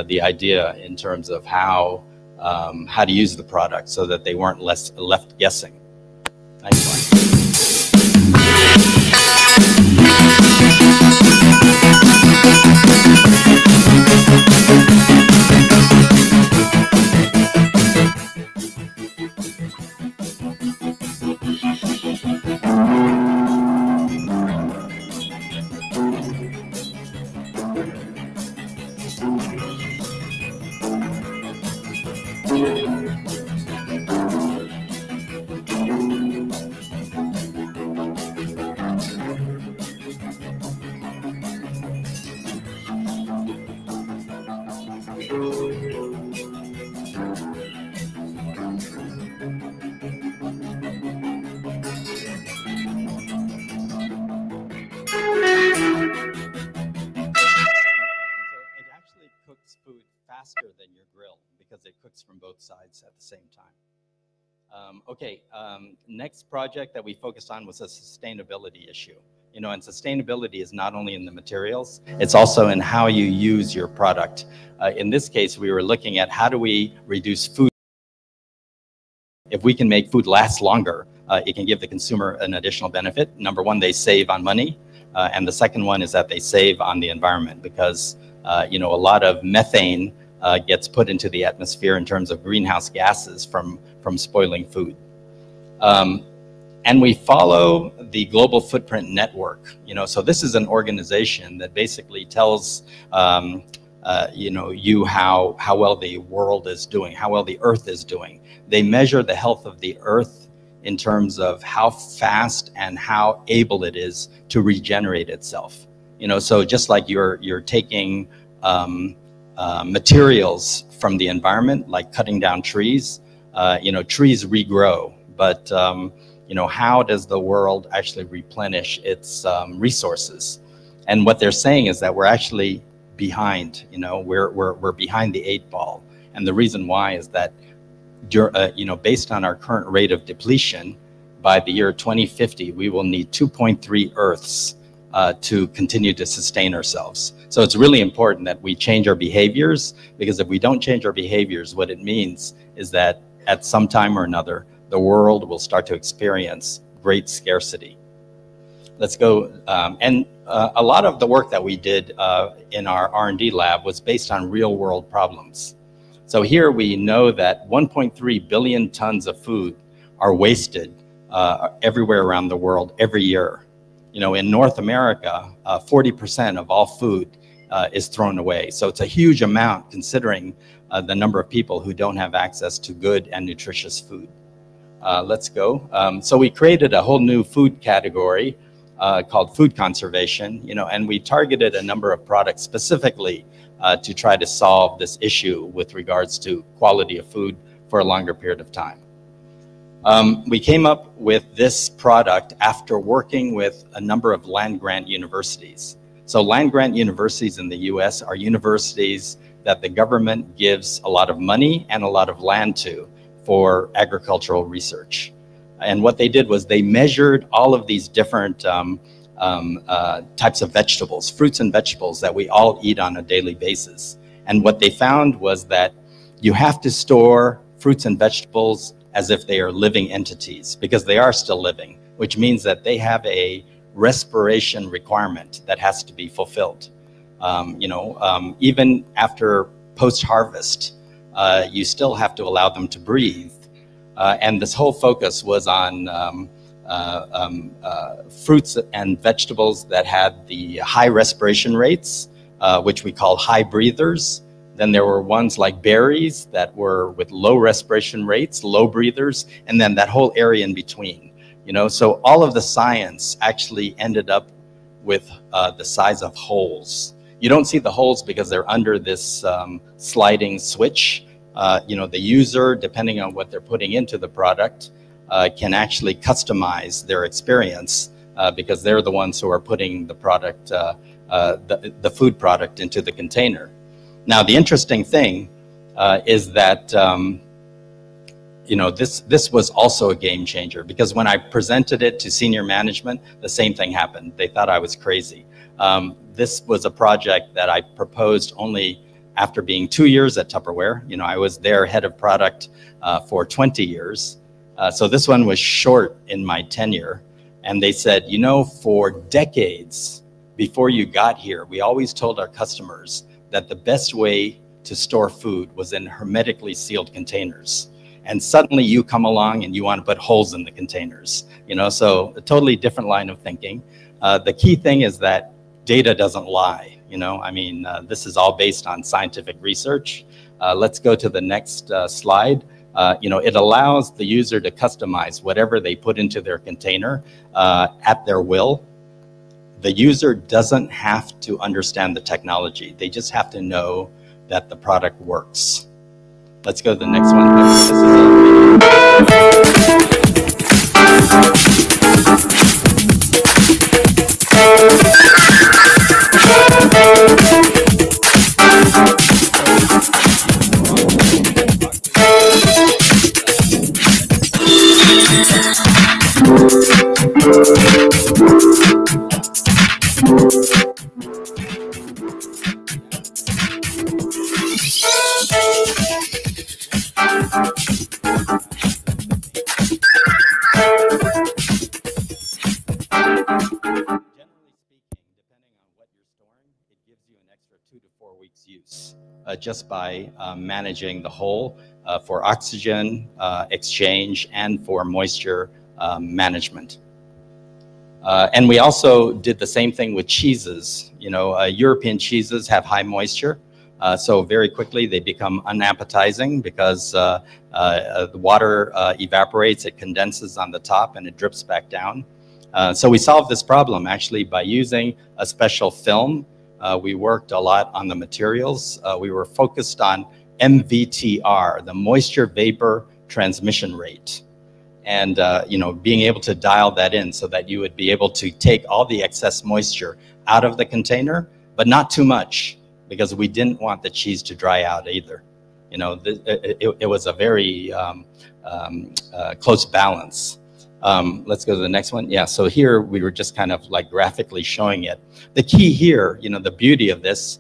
the idea in terms of how to use the product so that they weren't left guessing. Next one. cooks food faster than your grill because it cooks from both sides at the same time. Next project that we focused on was a sustainability issue. You know, and sustainability is not only in the materials, it's also in how you use your product. In this case, we were looking at how do we reduce food. If we can make food last longer, it can give the consumer an additional benefit. Number one, they save on money. And the second one is that they save on the environment because, you know, a lot of methane gets put into the atmosphere in terms of greenhouse gases from spoiling food. And we follow the Global Footprint Network. You know, so this is an organization that basically tells you know, how well the world is doing, how well the Earth is doing. They measure the health of the Earth in terms of how fast and how able it is to regenerate itself. You know, so just like you're taking materials from the environment, like cutting down trees, you know, trees regrow, but you know, how does the world actually replenish its resources? And what they're saying is that we're actually behind. You know, we're behind the 8 ball, and the reason why is that you know, based on our current rate of depletion, by the year 2050, we will need 2.3 Earths to continue to sustain ourselves. So it's really important that we change our behaviors, because if we don't change our behaviors, what it means is that at some time or another, the world will start to experience great scarcity. Let's go. A lot of the work that we did in our R&D lab was based on real world problems. So here we know that 1.3 billion tons of food are wasted everywhere around the world every year. You know, in North America, 40% of all food is thrown away. So it's a huge amount considering the number of people who don't have access to good and nutritious food. Let's go. So we created a whole new food category called food conservation, you know, and we targeted a number of products specifically to try to solve this issue with regards to quality of food for a longer period of time. We came up with this product after working with a number of land-grant universities. So land-grant universities in the US are universities that the government gives a lot of money and a lot of land to for agricultural research. And what they did was they measured all of these different types of vegetables, fruits and vegetables that we all eat on a daily basis. And what they found was that you have to store fruits and vegetables as if they are living entities, because they are still living, which means that they have a respiration requirement that has to be fulfilled. You know, even after post-harvest, you still have to allow them to breathe. And this whole focus was on fruits and vegetables that had the high respiration rates, which we call high breathers. Then there were ones like berries that were with low respiration rates, low breathers, and then that whole area in between. You know, so all of the science actually ended up with the size of holes. You don't see the holes because they're under this sliding switch. You know, the user, depending on what they're putting into the product, can actually customize their experience because they're the ones who are putting the product, the food product into the container. Now, the interesting thing is that, you know, this was also a game changer, because when I presented it to senior management, the same thing happened. They thought I was crazy. This was a project that I proposed only after being 2 years at Tupperware. You know, I was their head of product for 20 years. So this one was short in my tenure. And they said, you know, for decades before you got here, we always told our customers that the best way to store food was in hermetically sealed containers. And suddenly you come along and you want to put holes in the containers. You know, so a totally different line of thinking. The key thing is that data doesn't lie. You know, I mean, this is all based on scientific research. Let's go to the next slide. You know, it allows the user to customize whatever they put into their container at their will. The user doesn't have to understand the technology. They just have to know that the product works. Let's go to the next one. This is out just by managing the hole for oxygen exchange and for moisture management. And we also did the same thing with cheeses. You know, European cheeses have high moisture, so very quickly they become unappetizing because the water evaporates, it condenses on the top, and it drips back down. So we solved this problem actually by using a special film. We worked a lot on the materials. We were focused on MVTR, the moisture vapor transmission rate. And you know, being able to dial that in so that you would be able to take all the excess moisture out of the container, but not too much, because we didn't want the cheese to dry out either. You know, it was a very close balance. Let's go to the next one. Yeah, so here we were just kind of like graphically showing it. The key here, you know, the beauty of this,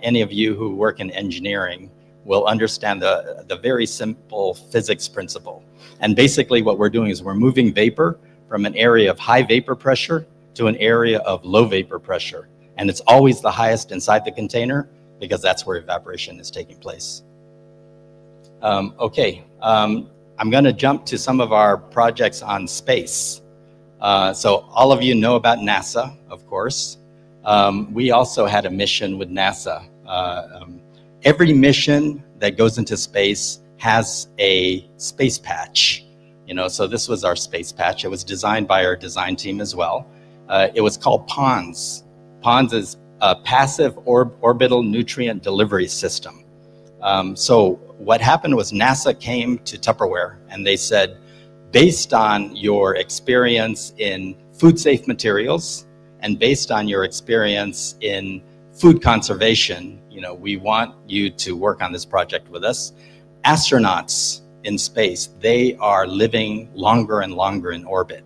any of you who work in engineering will understand the very simple physics principle. And basically what we're doing is we're moving vapor from an area of high vapor pressure to an area of low vapor pressure. And it's always the highest inside the container because that's where evaporation is taking place. I'm going to jump to some of our projects on space. So all of you know about NASA, of course. We also had a mission with NASA. Every mission that goes into space has a space patch. You know, so this was our space patch. It was designed by our design team as well. It was called PONS. PONS is a passive orbital nutrient delivery system. So what happened was NASA came to Tupperware and they said, based on your experience in food safe materials and based on your experience in food conservation, you know, we want you to work on this project with us. Astronauts in space, they are living longer and longer in orbit,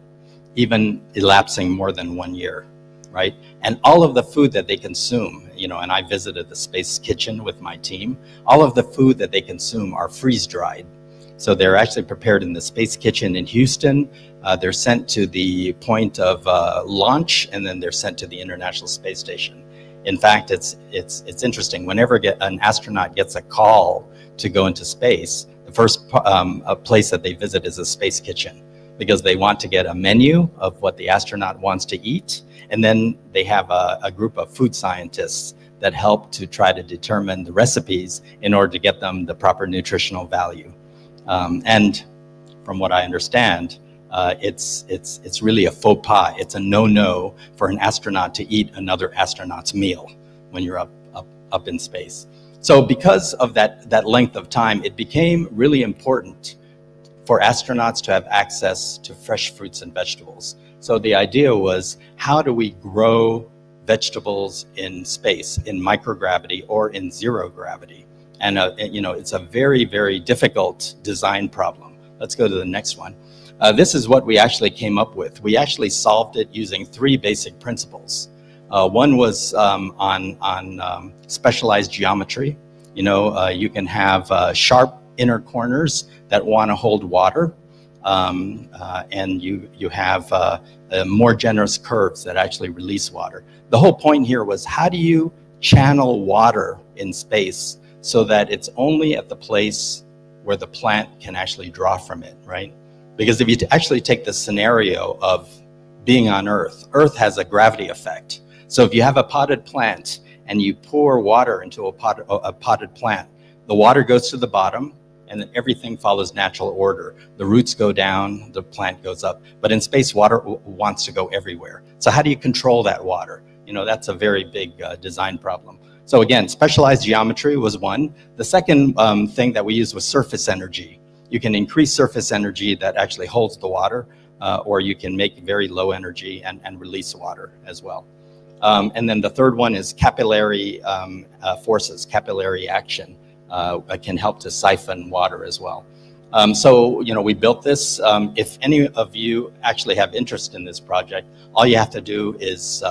even elapsing more than 1 year, right? And all of the food that they consume, you know, and I visited the space kitchen with my team, all of the food that they consume are freeze-dried. So they're actually prepared in the space kitchen in Houston. They're sent to the point of launch, and then they're sent to the International Space Station. In fact, it's interesting. Whenever an astronaut gets a call to go into space, the first place that they visit is a space kitchen, because they want to get a menu of what the astronaut wants to eat. And then they have a group of food scientists that help to try to determine the recipes in order to get them the proper nutritional value. And from what I understand, it's really a faux pas. It's a no-no for an astronaut to eat another astronaut's meal when you're up in space. So because of that length of time, it became really important for astronauts to have access to fresh fruits and vegetables. So the idea was, how do we grow vegetables in space, in microgravity or in zero gravity? And you know, it's a very, very difficult design problem. Let's go to the next one. This is what we actually came up with. We actually solved it using 3 basic principles. One was on specialized geometry. You know, you can have sharp inner corners that want to hold water, and you have more generous curves that actually release water. The whole point here was, how do you channel water in space so that it's only at the place where the plant can actually draw from it, right? Because if you actually take the scenario of being on Earth, Earth has a gravity effect. So if you have a potted plant and you pour water into a potted plant, the water goes to the bottom and then everything follows natural order. The roots go down, the plant goes up. But in space, water wants to go everywhere. So how do you control that water? You know, that's a very big design problem. So again, specialized geometry was one. The second thing that we used was surface energy. You can increase surface energy that actually holds the water, or you can make very low energy and release water as well. And then the third one is capillary forces, capillary action can help to siphon water as well. So, you know, we built this. If any of you actually have interest in this project, all you have to do is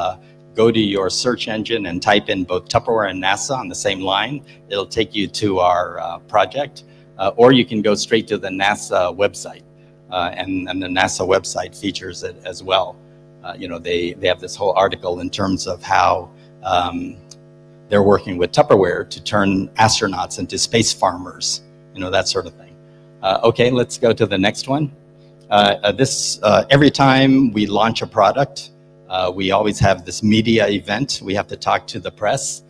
go to your search engine and type in both Tupperware and NASA on the same line. It'll take you to our project. Or you can go straight to the NASA website, and the NASA website features it as well. You know, they have this whole article in terms of how they're working with Tupperware to turn astronauts into space farmers, you know, that sort of thing. Okay, let's go to the next one. Every time we launch a product, we always have this media event. We have to talk to the press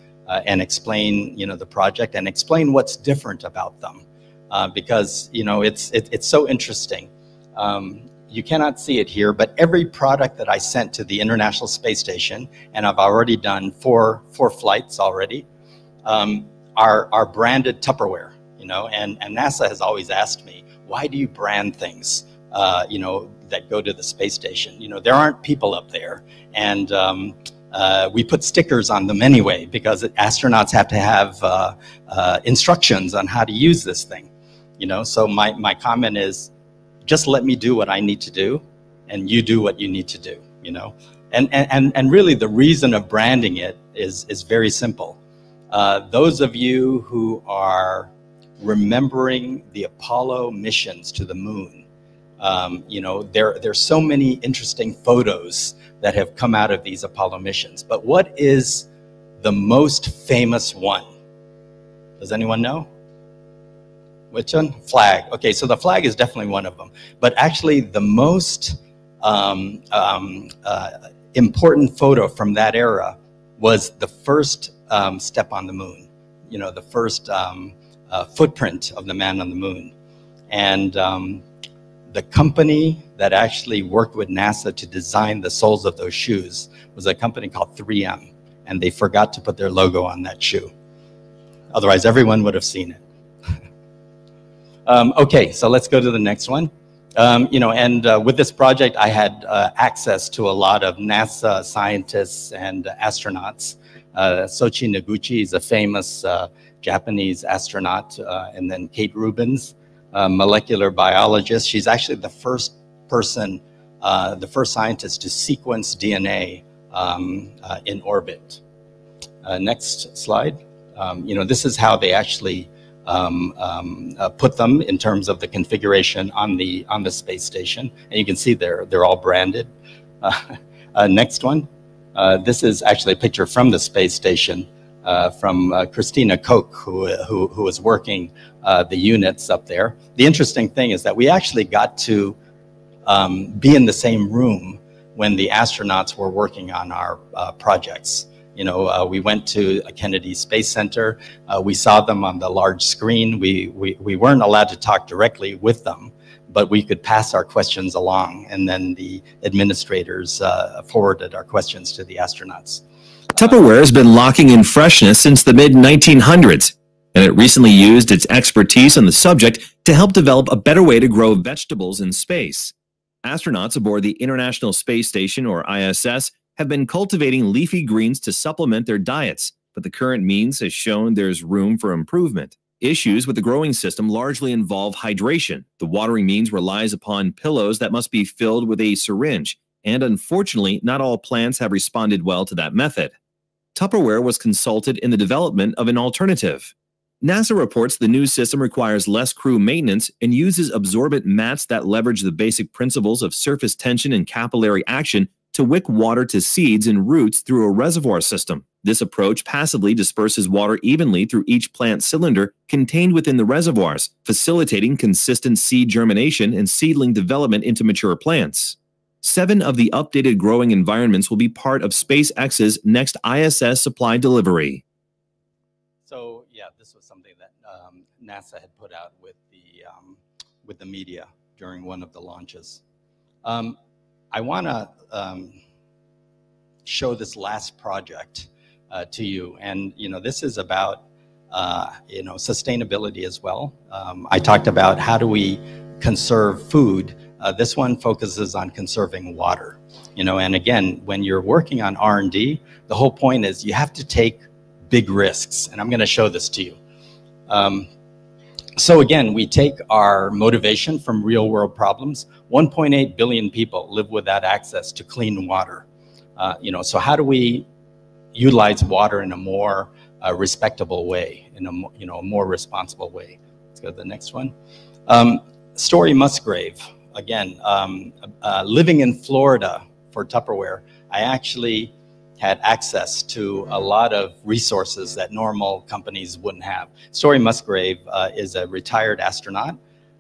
and explain, you know, the project and explain what's different about them, because, you know, it's so interesting. You cannot see it here, but every product that I sent to the International Space Station, and I've already done four flights already, are branded Tupperware, you know, and NASA has always asked me, why do you brand things, you know, that go to the space station? You know, there aren't people up there, and we put stickers on them anyway, because astronauts have to have instructions on how to use this thing, you know. So my comment is, just let me do what I need to do, and you do what you need to do, you know. And really the reason of branding it is very simple. Those of you who are remembering the Apollo missions to the moon, you know, there's so many interesting photos that have come out of these Apollo missions. But what is the most famous one? Does anyone know? Which one? Flag. Okay, so the flag is definitely one of them. But actually the most important photo from that era was the first step on the moon. You know, the first footprint of the man on the moon. And the company that actually worked with NASA to design the soles of those shoes was a company called 3M. And they forgot to put their logo on that shoe. Otherwise, everyone would have seen it. Okay, so let's go to the next one. You know, and with this project, I had access to a lot of NASA scientists and astronauts. Soichi Noguchi is a famous Japanese astronaut, and then Kate Rubins, molecular biologist. She's actually the first person, the first scientist to sequence DNA in orbit. Next slide. You know, this is how they actually put them in terms of the configuration on the space station, and you can see they're all branded. Next one. This is actually a picture from the space station from Christina Koch, who was working the units up there. The interesting thing is that we actually got to be in the same room when the astronauts were working on our projects. You know, we went to Kennedy Space Center. We saw them on the large screen. We weren't allowed to talk directly with them, but we could pass our questions along, and then the administrators forwarded our questions to the astronauts. Tupperware has been locking in freshness since the mid-1900s, and it recently used its expertise on the subject to help develop a better way to grow vegetables in space. Astronauts aboard the International Space Station, or ISS, have been cultivating leafy greens to supplement their diets, but the current means has shown there's room for improvement. Issues with the growing system largely involve hydration. The watering means relies upon pillows that must be filled with a syringe, and unfortunately, not all plants have responded well to that method. Tupperware was consulted in the development of an alternative. NASA reports the new system requires less crew maintenance and uses absorbent mats that leverage the basic principles of surface tension and capillary action to wick water to seeds and roots through a reservoir system. This approach passively disperses water evenly through each plant cylinder contained within the reservoirs, facilitating consistent seed germination and seedling development into mature plants. 7 of the updated growing environments will be part of SpaceX's next ISS supply delivery. So yeah, this was something that NASA had put out with the media during one of the launches. I want to show this last project to you, and you know, this is about you know, sustainability as well. I talked about how do we conserve food. This one focuses on conserving water. You know, and again, when you're working on R&D, the whole point is you have to take big risks, and I'm going to show this to you. So again, we take our motivation from real world problems. 1.8 billion people live without access to clean water. You know, so how do we utilize water in a more respectable way, in a a more responsible way? Let's go to the next one. Story Musgrave. Again, living in Florida for Tupperware, I actually had access to a lot of resources that normal companies wouldn't have. Story Musgrave is a retired astronaut,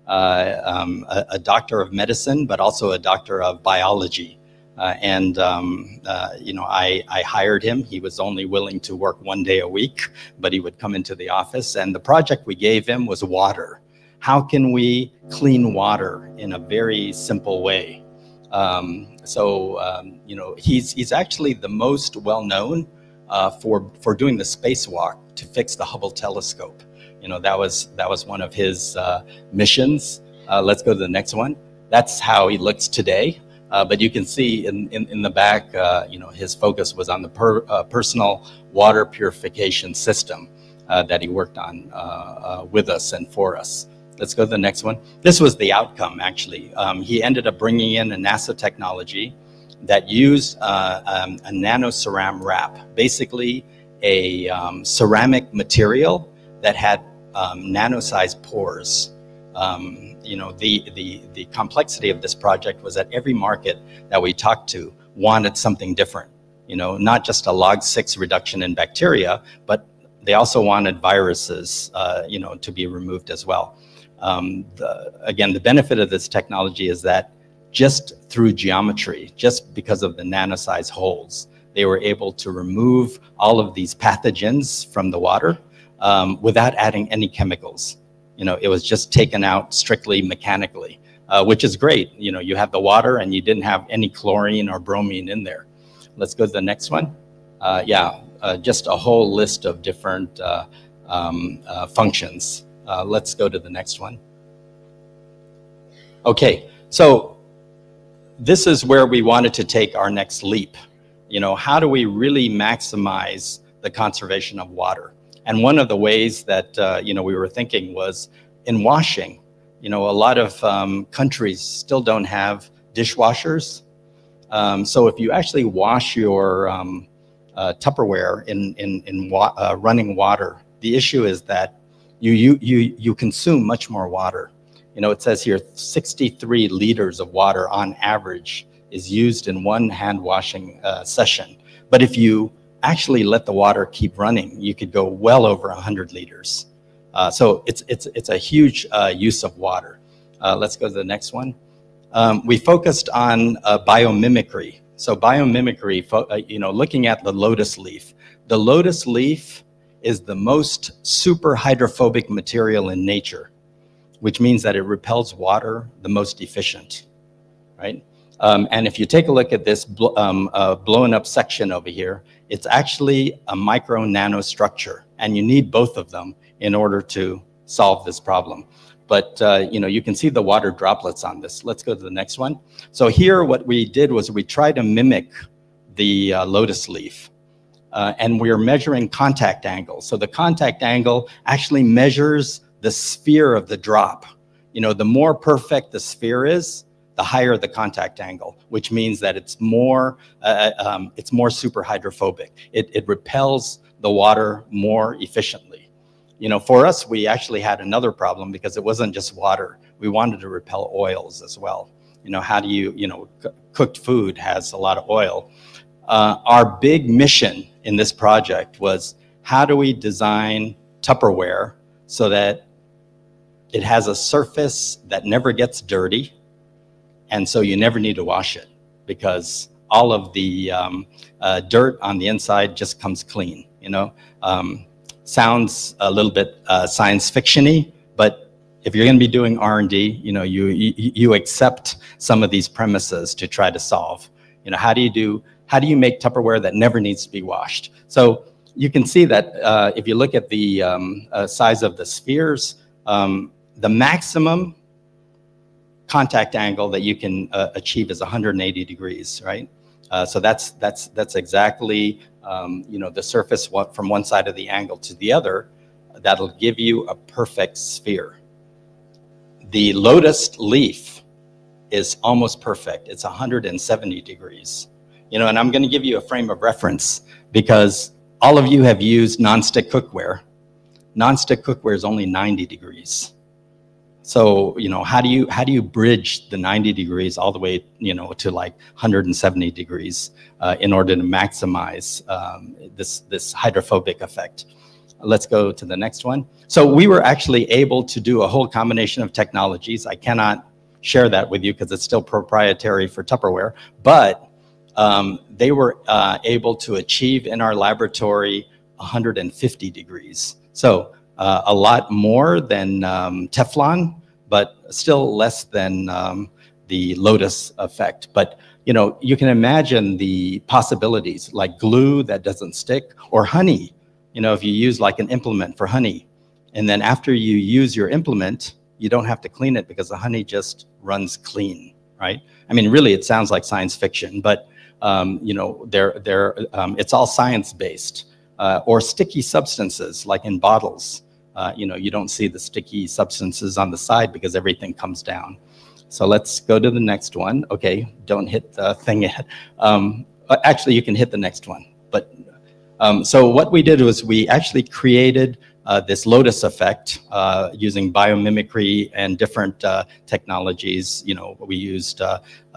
a doctor of medicine, but also a doctor of biology. You know, I hired him. He was only willing to work 1 day a week, but he would come into the office. And the project we gave him was water. How can we clean water in a very simple way? You know, he's actually the most well-known for doing the spacewalk to fix the Hubble telescope. You know, that was one of his missions. Let's go to the next one. That's how he looks today. But you can see in the back, you know, his focus was on the personal water purification system that he worked on with us and for us. Let's go to the next one. This was the outcome, actually. He ended up bringing in a NASA technology that used a nanoceram wrap, basically a ceramic material that had nano-sized pores. You know, the complexity of this project was that every market that we talked to wanted something different. You know, not just a log-6 reduction in bacteria, but they also wanted viruses, you know, to be removed as well. Again, the benefit of this technology is that just through geometry, just because of the nano-sized holes, they were able to remove all of these pathogens from the water without adding any chemicals. You know, it was just taken out strictly mechanically, which is great. You know, you have the water and you didn't have any chlorine or bromine in there. Let's go to the next one. Just a whole list of different functions. Let's go to the next one. Okay, so this is where we wanted to take our next leap. You know, how do we really maximize the conservation of water? And one of the ways that, you know, we were thinking was in washing. You know, a lot of countries still don't have dishwashers. So if you actually wash your Tupperware in running water, the issue is that you consume much more water. You know, it says here 63 liters of water on average is used in one hand washing session. But if you actually let the water keep running, you could go well over 100 liters. So it's a huge use of water. Let's go to the next one. We focused on biomimicry. So biomimicry, you know, looking at the lotus leaf. The lotus leaf is the most super hydrophobic material in nature, which means that it repels water the most efficient, right? And if you take a look at this blown up section over here, it's actually a micro nano structure, and you need both of them in order to solve this problem. But you know, you can see the water droplets on this. Let's go to the next one. So here what we did was we tried to mimic the lotus leaf. And we're measuring contact angle. So the contact angle actually measures the sphere of the drop. You know, the more perfect the sphere is, the higher the contact angle, which means that it's more super hydrophobic. It repels the water more efficiently. You know, for us, we actually had another problem because it wasn't just water. We wanted to repel oils as well. You know, how do you know, cooked food has a lot of oil. Our big mission in this project was, how do we design Tupperware so that it has a surface that never gets dirty, and so you never need to wash it because all of the dirt on the inside just comes clean, you know? Sounds a little bit science fiction-y, but if you're gonna be doing R&D, you know, you accept some of these premises to try to solve. You know, how do you make Tupperware that never needs to be washed? So you can see that if you look at the size of the spheres, the maximum contact angle that you can achieve is 180 degrees, right? So that's exactly you know, the surface from one side of the angle to the other. That'll give you a perfect sphere. The lotus leaf is almost perfect. It's 170 degrees. You know, and I'm going to give you a frame of reference because all of you have used nonstick cookware. Nonstick cookware is only 90 degrees. So, how do you bridge the 90 degrees all the way, to like 170 degrees in order to maximize this hydrophobic effect? Let's go to the next one. So we were actually able to do a whole combination of technologies. I cannot share that with you because it's still proprietary for Tupperware, but they were able to achieve in our laboratory 150 degrees. So a lot more than Teflon, but still less than the Lotus effect. But you can imagine the possibilities, like glue that doesn't stick, or honey. If you use like an implement for honey, and then after you use your implement, you don't have to clean it because the honey just runs clean, right? I mean, really, it sounds like science fiction, but it's all science-based. Or sticky substances, like in bottles. You don't see the sticky substances on the side because everything comes down. So let's go to the next one. Okay, don't hit the thing yet. Actually, you can hit the next one. But so what we did was we actually created this Lotus effect using biomimicry and different technologies. We used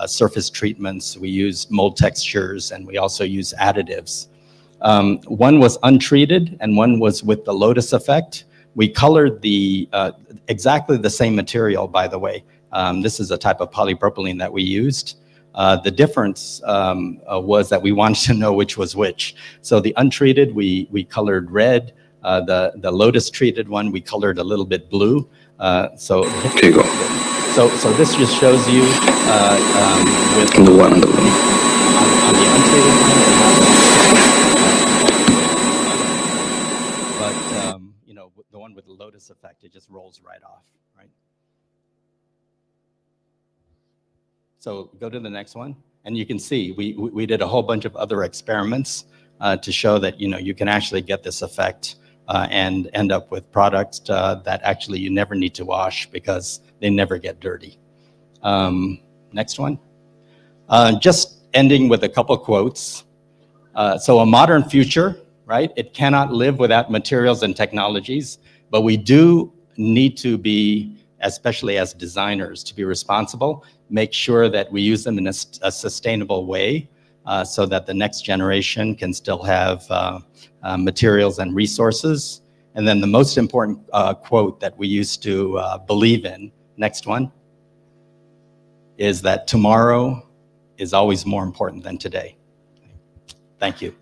surface treatments, we used mold textures, and we also used additives. One was untreated and one was with the Lotus effect. We colored the exactly the same material, by the way. This is a type of polypropylene that we used. The difference was that we wanted to know which was which. So the untreated, we colored red. The Lotus treated one, we colored a little bit blue. So this just shows you with the one on the untreated one. The one with the Lotus effect, it just rolls right off, right? So go to the next one, and you can see we did a whole bunch of other experiments to show that you can actually get this effect and end up with products that actually you never need to wash because they never get dirty. Next one. Just ending with a couple quotes. So a modern future, right? It cannot live without materials and technologies, but we do need to be, especially as designers, to be responsible, make sure that we use them in a sustainable way so that the next generation can still have materials and resources. And then the most important quote that we used to believe in, next one, is that tomorrow is always more important than today. Thank you.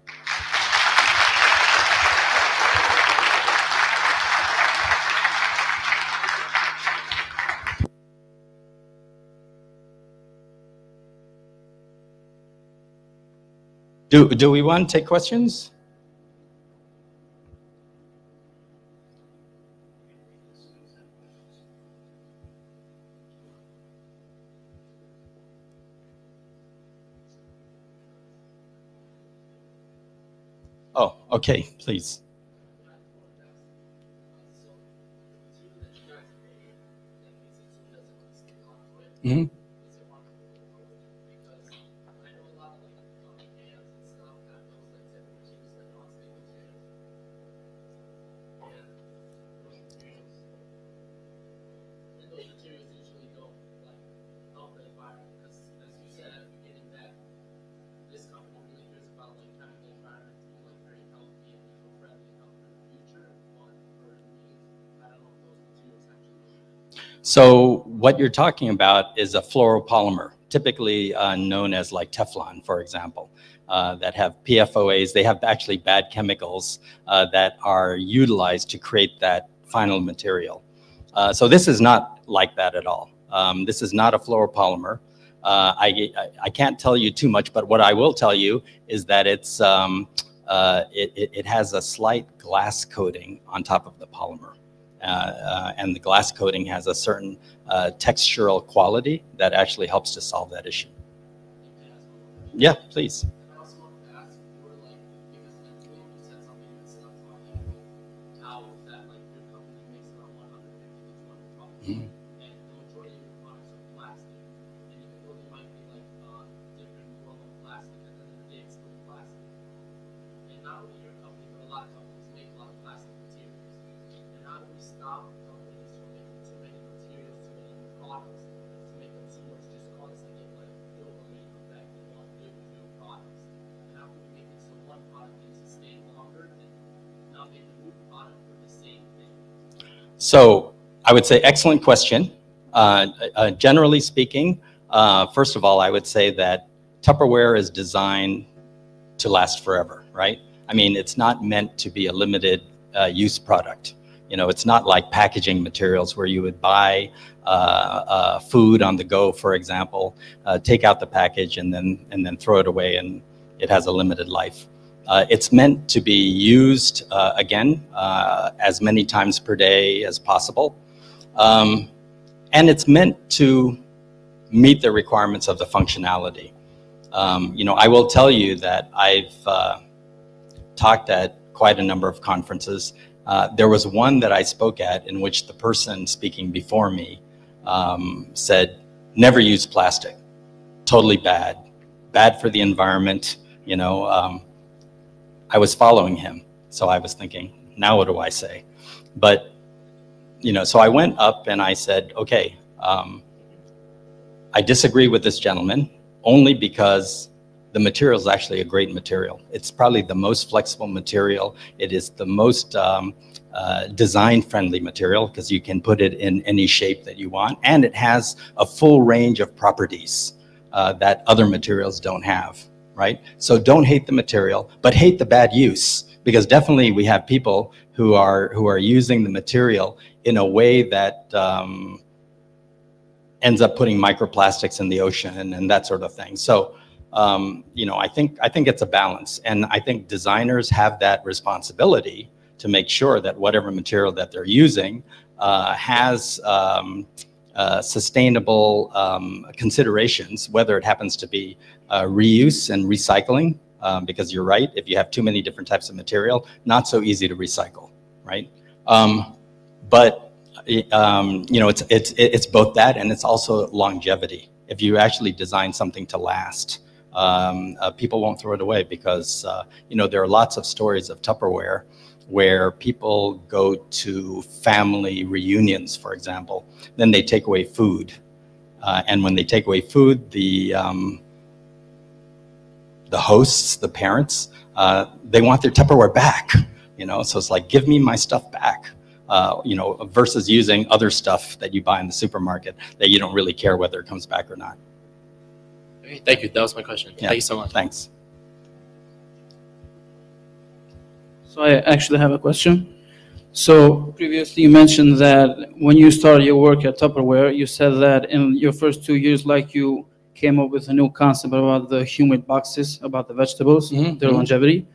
Do we want to take questions? Oh, okay, please. Mm-hmm. So what you're talking about is a fluoropolymer, typically known as like Teflon, for example, that have PFOAs. They have actually bad chemicals that are utilized to create that final material. So this is not like that at all. This is not a fluoropolymer. I can't tell you too much, but what I will tell you is that it's it has a slight glass coating on top of the polymer. And the glass coating has a certain textural quality that actually helps to solve that issue. Yeah, please. Mm-hmm. products to make consumers just constantly like feel the wave effect and want new products? And how can we make it so one product can sustain longer and not make a new product for the same thing? So I would say excellent question. Generally speaking, first of all, I would say that Tupperware is designed to last forever, right? I mean, it's not meant to be a limited use product. You know, it's not like packaging materials where you would buy food on the go, for example, take out the package and then throw it away and it has a limited life. It's meant to be used, again, as many times per day as possible. And it's meant to meet the requirements of the functionality. You know, I will tell you that I've talked at quite a number of conferences. There was one that I spoke at in which the person speaking before me said, never use plastic, totally bad for the environment. You know, I was following him. So I was thinking, now what do I say? But, you know, so I went up and I said, okay, I disagree with this gentleman only because the material is actually a great material. It's probably the most flexible material. It is the most design-friendly material because you can put it in any shape that you want. And it has a full range of properties that other materials don't have, right? So don't hate the material, but hate the bad use, because definitely we have people who are using the material in a way that ends up putting microplastics in the ocean and that sort of thing. So, you know, I think it's a balance, and I think designers have that responsibility to make sure that whatever material that they're using has sustainable considerations, whether it happens to be reuse and recycling, because you're right, if you have too many different types of material, not so easy to recycle, right? But you know, it's both that, and it's also longevity. If you actually design something to last, people won't throw it away, because you know, there are lots of stories of Tupperware where people go to family reunions, for example, then they take away food, and when they take away food, the hosts, the parents, they want their Tupperware back. You know, so it's like, give me my stuff back. You know, versus using other stuff that you buy in the supermarket that you don't really care whether it comes back or not. Okay, thank you. That was my question. Yeah. Thank you so much. Thanks. So I actually have a question. So previously you mentioned that when you started your work at Tupperware, you said that in your first 2 years, like, you came up with a new concept about the humid boxes, about the vegetables, their longevity.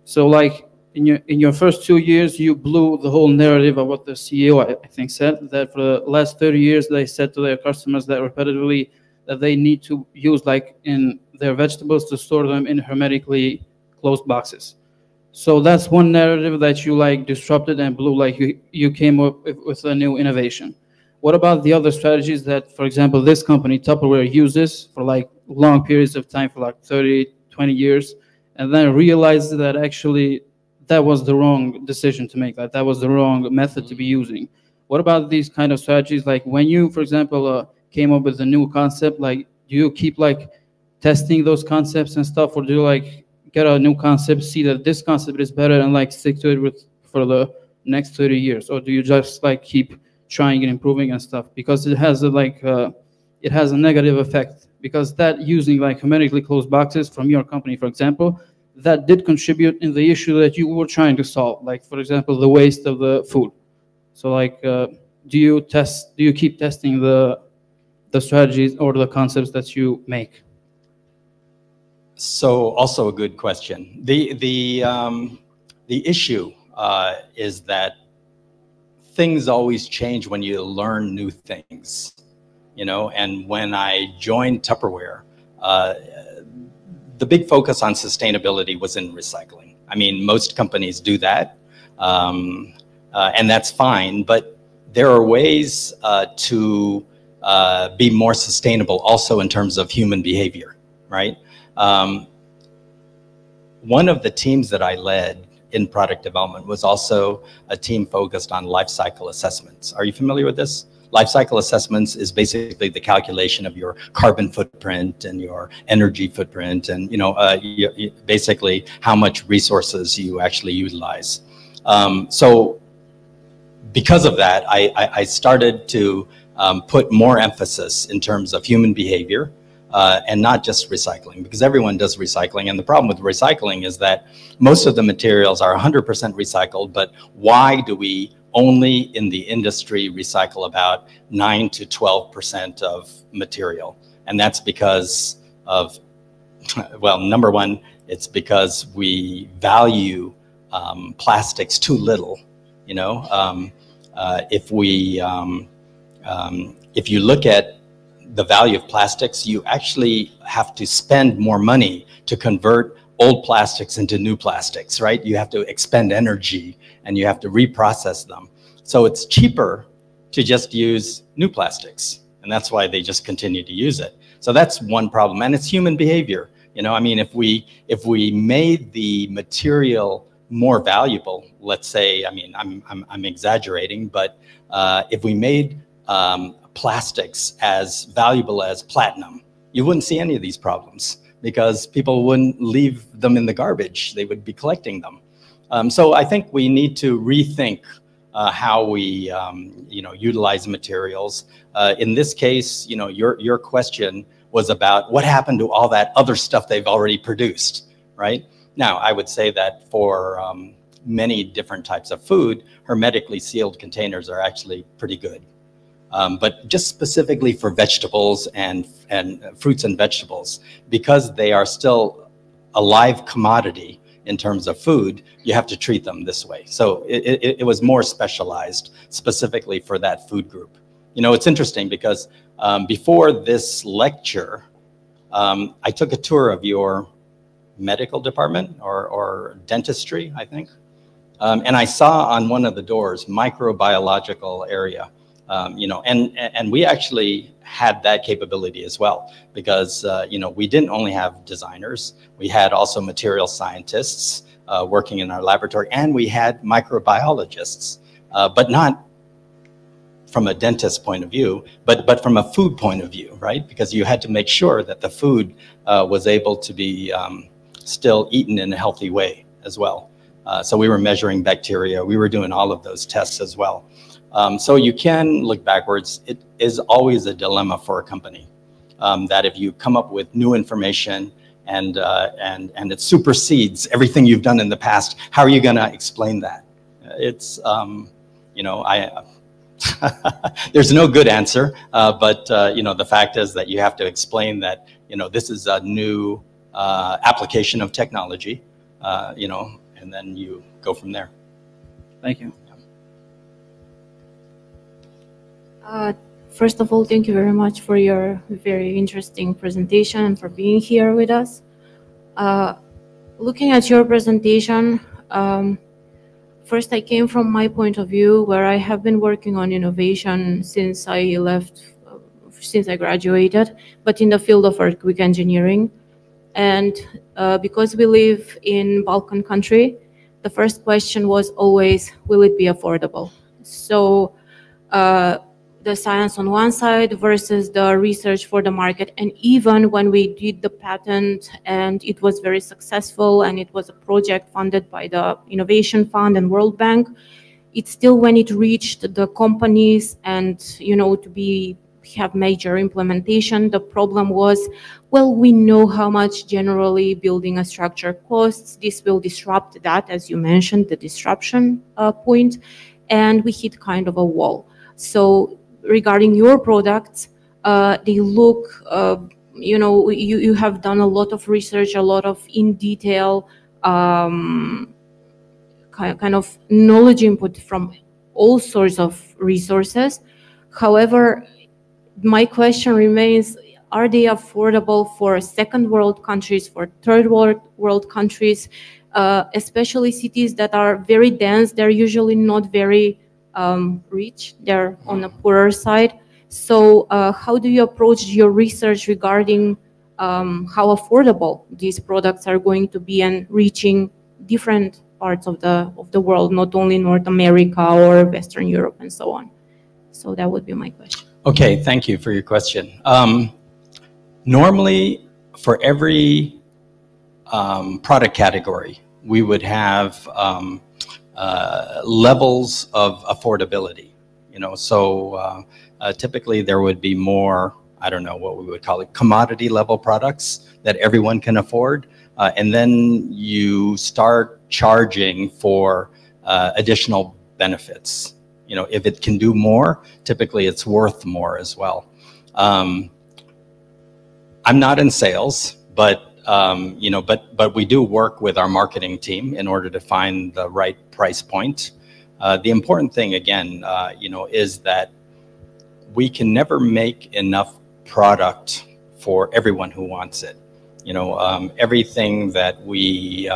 So like, in your first 2 years, you blew the whole narrative of what the CEO, I think, said, that for the last 30 years, they said to their customers that repetitively that they need to use, like, in their vegetables, to store them in hermetically closed boxes. So that's one narrative that you, like, disrupted and blew, like, you came up with a new innovation. What about the other strategies that, for example, this company, Tupperware, uses for, like, long periods of time, for like 30, 20 years, and then realized that actually that was the wrong decision to make, that was the wrong method to be using? What about these kind of strategies? Like, when you, for example, came up with a new concept, like, do you keep, like, testing those concepts and stuff, or do you, like, get a new concept, see that this concept is better, and, like, stick to it for the next 30 years? Or do you just, like, keep trying and improving and stuff? Because it has it has a negative effect, because that using, like, hermetically closed boxes from your company, for example, that did contribute in the issue that you were trying to solve, like, for example, the waste of the food. So, like, do you keep testing the strategies or the concepts that you make? So also a good question. The issue is that things always change when you learn new things, you know. And when I joined Tupperware, the big focus on sustainability was in recycling. I mean, most companies do that, and that's fine, but there are ways to be more sustainable also in terms of human behavior, right? One of the teams that I led in product development was also a team focused on life cycle assessments. Are you familiar with this? Life cycle assessments is basically the calculation of your carbon footprint and your energy footprint, and basically how much resources you actually utilize. So because of that, I started to put more emphasis in terms of human behavior and not just recycling, because everyone does recycling. And the problem with recycling is that most of the materials are 100% recycled, but why do we only in the industry recycle about 9 to 12% of material? And that's because of, well, number one, it's because we value plastics too little. If you look at the value of plastics, you actually have to spend more money to convert old plastics into new plastics, right? You have to expend energy and you have to reprocess them. So it's cheaper to just use new plastics, and that's why they just continue to use it. So that's one problem, and it's human behavior. I mean, if we made the material more valuable, let's say, I mean, I'm exaggerating, but if we made plastics as valuable as platinum, you wouldn't see any of these problems because people wouldn't leave them in the garbage. They would be collecting them. So I think we need to rethink how we utilize materials. In this case, your question was about what happened to all that other stuff they've already produced, right? Now, I would say that for many different types of food, hermetically sealed containers are actually pretty good. But just specifically for vegetables and fruits and vegetables, because they are still a live commodity in terms of food, you have to treat them this way. So it was more specialized specifically for that food group. It's interesting because before this lecture, I took a tour of your medical department or dentistry, I think. And I saw on one of the doors, microbiological area. And we actually had that capability as well, because we didn't only have designers, we had also material scientists working in our laboratory, and we had microbiologists, but not from a dentist point of view, but from a food point of view, right? Because you had to make sure that the food was able to be still eaten in a healthy way as well. So we were measuring bacteria, we were doing all of those tests as well. So you can look backwards. It is always a dilemma for a company that if you come up with new information and it supersedes everything you've done in the past, how are you going to explain that? It's there's no good answer, but the fact is that you have to explain that this is a new application of technology, and then you go from there. Thank you. First of all, thank you very much for your very interesting presentation and for being here with us. Looking at your presentation, first I came from my point of view where I have been working on innovation since I graduated, but in the field of earthquake engineering. And because we live in Balkan country, the first question was always, will it be affordable? So the science on one side versus the research for the market. And even when we did the patent and it was very successful and it was a project funded by the Innovation Fund and World Bank, it's still when it reached the companies and, to have major implementation, the problem was, well, we know how much generally building a structure costs. This will disrupt that, as you mentioned, the disruption point, and we hit kind of a wall. So regarding your products, they look, you have done a lot of research, a lot of in detail kind of knowledge input from all sorts of resources. However, my question remains, are they affordable for second world countries, for third world countries, especially cities that are very dense? They're usually not very rich, they're on a poorer side. So how do you approach your research regarding how affordable these products are going to be and reaching different parts of the world, not only North America or Western Europe and so on? So that would be my question. Okay, thank you for your question. Normally, for every product category, we would have levels of affordability. You know, so typically there would be more, I don't know what we would call it, commodity level products that everyone can afford. And then you start charging for additional benefits. You know, if it can do more, typically it's worth more as well. I'm not in sales, but you know, but we do work with our marketing team in order to find the right price point. The important thing, again, you know, is that we can never make enough product for everyone who wants it. You know, everything that we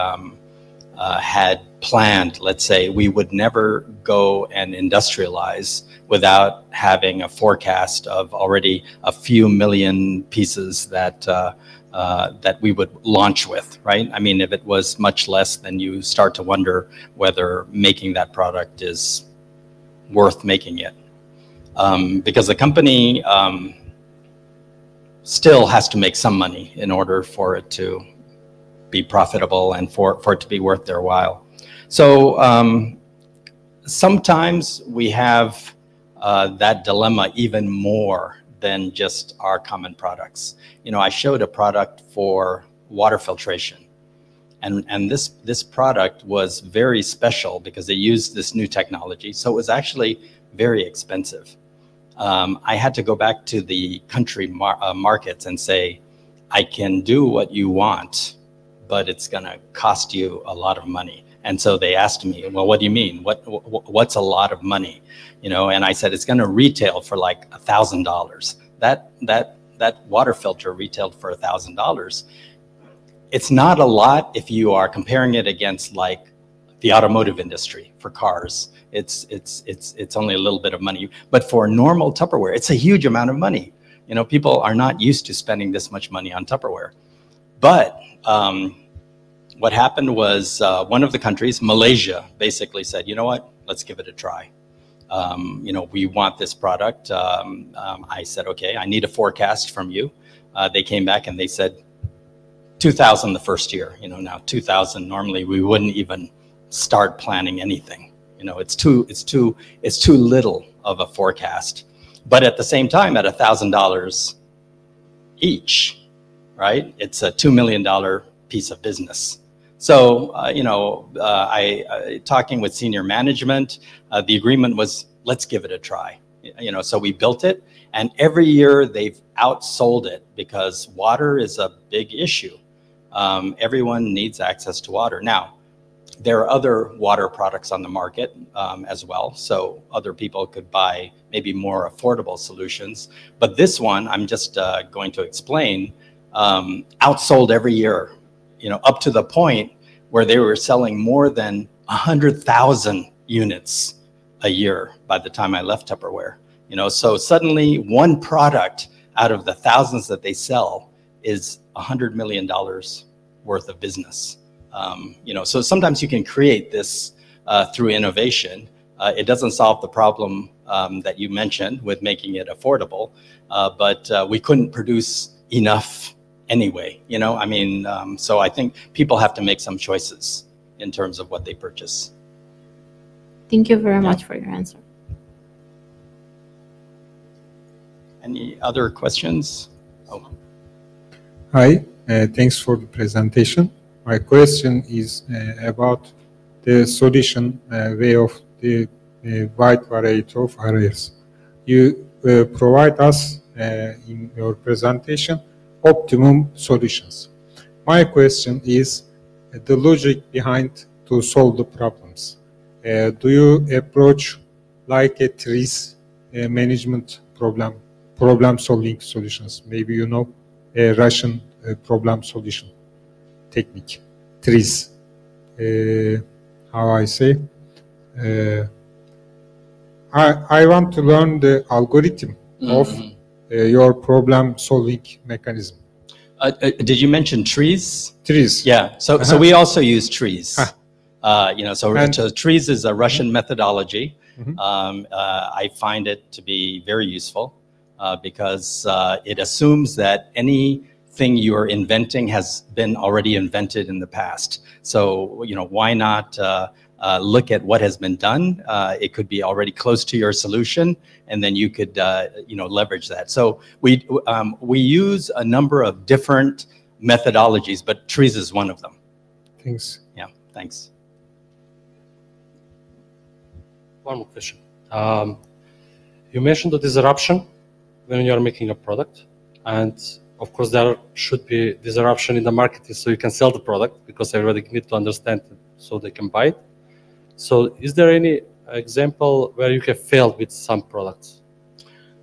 had planned, let's say, we would never go and industrialize without having a forecast of already a few million pieces that that we would launch with, right? I mean, if it was much less, then you start to wonder whether making that product is worth making it. Because the company still has to make some money in order for it to be profitable and for it to be worth their while. So sometimes we have that dilemma even more than just our common products. You know, I showed a product for water filtration, and this product was very special because they used this new technology. So it was actually very expensive. I had to go back to the country markets and say, I can do what you want, but it's going to cost you a lot of money. And so they asked me, well, what do you mean? What's a lot of money? You know, and I said, it's going to retail for like $1,000. That water filter retailed for $1,000. It's not a lot if you are comparing it against like the automotive industry for cars. It's only a little bit of money, but for normal Tupperware, it's a huge amount of money. You know, people are not used to spending this much money on Tupperware. But what happened was one of the countries, Malaysia, basically said, you know what, let's give it a try. You know, we want this product. I said, okay, I need a forecast from you. They came back and they said 2,000 the first year. You know, now 2,000, normally we wouldn't even start planning anything. You know, it's too little of a forecast. But at the same time, at $1,000 each, right? It's a $2 million piece of business. So, you know, talking with senior management, the agreement was, let's give it a try. You know, so we built it, and every year they've outsold it because water is a big issue. Everyone needs access to water. Now, there are other water products on the market as well, so other people could buy maybe more affordable solutions. But this one, I'm just going to explain, outsold every year, you know, up to the point where they were selling more than 100,000 units a year by the time I left Tupperware. You know, so suddenly one product out of the thousands that they sell is $100 million worth of business. You know, so sometimes you can create this through innovation. It doesn't solve the problem that you mentioned with making it affordable, but we couldn't produce enough anyway. You know, I mean, so I think people have to make some choices in terms of what they purchase. Thank you very much for your answer. Any other questions? Oh. Hi, thanks for the presentation. My question is about the solution way of the wide variety of areas. You provide us in your presentation optimum solutions. My question is the logic behind to solve the problems. Do you approach like a trees management problem solving solutions? Maybe you know a Russian problem solution technique, trees. How I say? I want to learn the algorithm of your problem solving mechanism. Did you mention trees? Trees. Yeah. So we also use trees. You know, so trees is a Russian methodology. I find it to be very useful because it assumes that anything you're inventing has been already invented in the past. So, you know, why not look at what has been done? It could be already close to your solution, and then you could, you know, leverage that. So we use a number of different methodologies, but trees is one of them. Thanks. Yeah, thanks. One more question. You mentioned the disruption when you are making a product, and of course there should be disruption in the market so you can sell the product, because everybody need to understand it so they can buy it. So is there any example where you have failed with some products?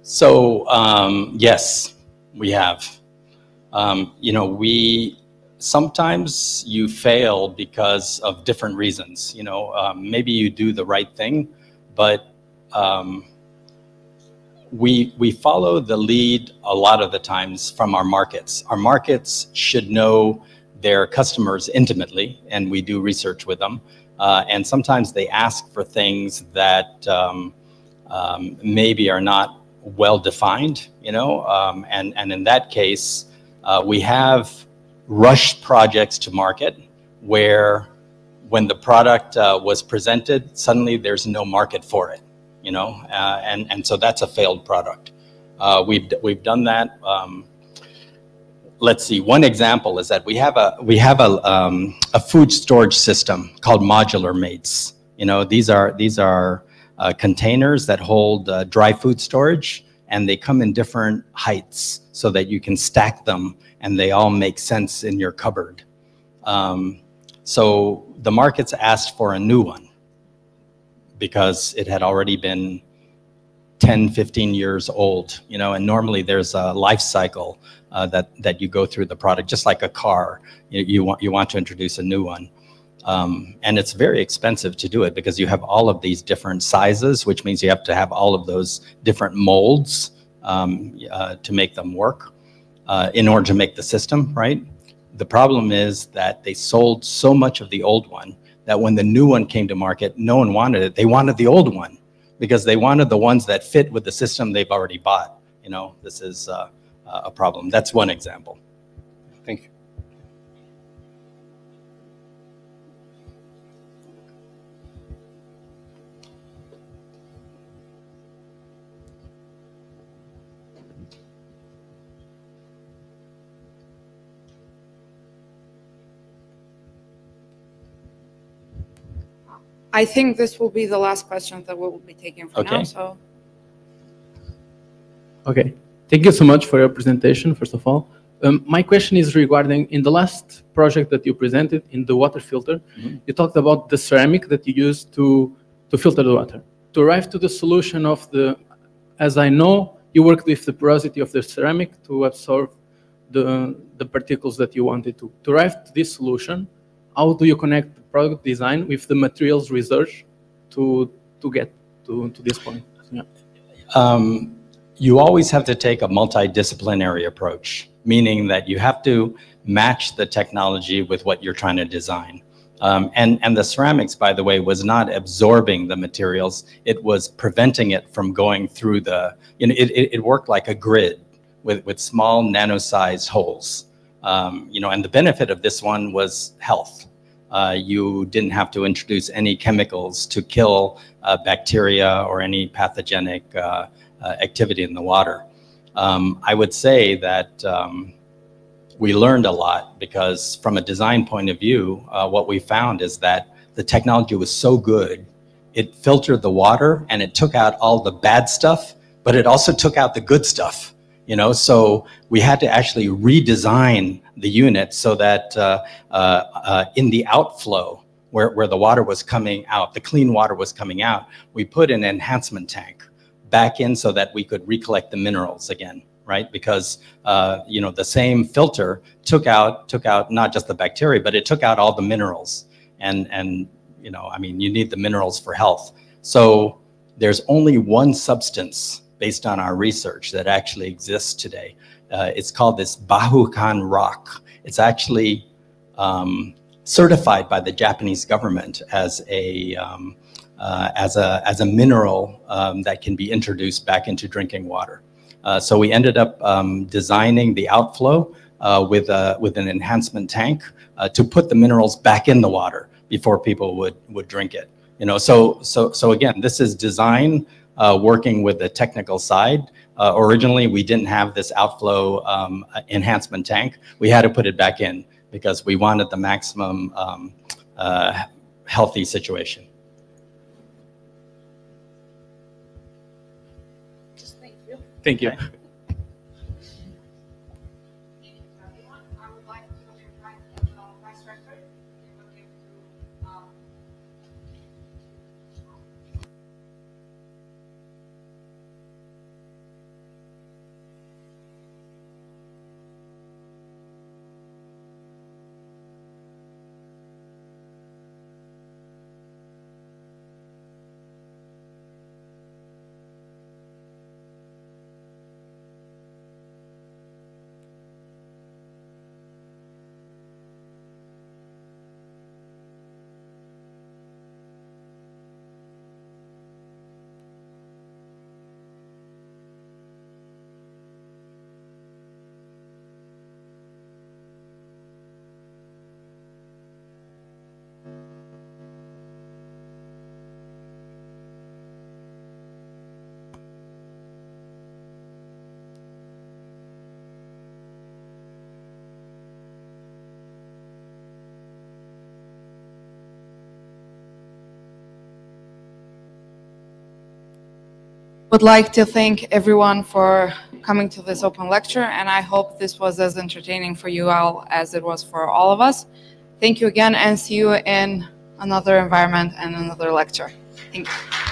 So yes, we have. You know, sometimes you fail because of different reasons. You know, maybe you do the right thing, but we follow the lead a lot of the times from our markets. Our markets should know their customers intimately, and we do research with them. And sometimes they ask for things that maybe are not well defined, you know, and in that case, we have rushed projects to market where when the product was presented, suddenly there's no market for it, you know, and so that's a failed product. We've done that. Let's see. One example is that we have a food storage system called modular mates. You know, these are containers that hold dry food storage, and they come in different heights so that you can stack them, and they all make sense in your cupboard. So the markets asked for a new one because it had already been 10, 15 years old, you know, and normally there's a life cycle that you go through the product, just like a car. You want to introduce a new one. And it's very expensive to do it because you have all of these different sizes, which means you have to have all of those different molds to make them work in order to make the system, right? The problem is that they sold so much of the old one that when the new one came to market, no one wanted it. They wanted the old one because they wanted the ones that fit with the system they've already bought. You know, this is a problem. That's one example. Thank you. I think this will be the last question that we will be taking for now. So. Okay. Thank you so much for your presentation, first of all. My question is regarding, in the last project that you presented in the water filter, you talked about the ceramic that you use to filter the water. To arrive to the solution of as I know, you worked with the porosity of the ceramic to absorb the particles that you wanted to. To arrive to this solution, how do you connect the product design with the materials research to get to this point? Yeah. You always have to take a multidisciplinary approach, meaning that you have to match the technology with what you're trying to design. And the ceramics, by the way, was not absorbing the materials. It was preventing it from going through it worked like a grid with small nano-sized holes. And the benefit of this one was health. You didn't have to introduce any chemicals to kill bacteria or any pathogenic activity in the water. I would say that we learned a lot because from a design point of view, what we found is that the technology was so good, it filtered the water and it took out all the bad stuff, but it also took out the good stuff. So we had to actually redesign the unit so that in the outflow, where the water was coming out, the clean water was coming out, we put an enhancement tank back in so that we could recollect the minerals again, right? Because the same filter took out not just the bacteria, but it took out all the minerals. And you need the minerals for health. So there's only one substance based on our research that actually exists today. It's called this Bahukan rock. It's actually certified by the Japanese government as a as a mineral that can be introduced back into drinking water. So we ended up designing the outflow with an enhancement tank to put the minerals back in the water before people would drink it. You know, so again, this is design working with the technical side. Originally, we didn't have this outflow enhancement tank. We had to put it back in because we wanted the maximum healthy situation. Thank you. Would like to thank everyone for coming to this open lecture, and I hope this was as entertaining for you all as it was for all of us. Thank you again, and see you in another environment and another lecture. Thank you.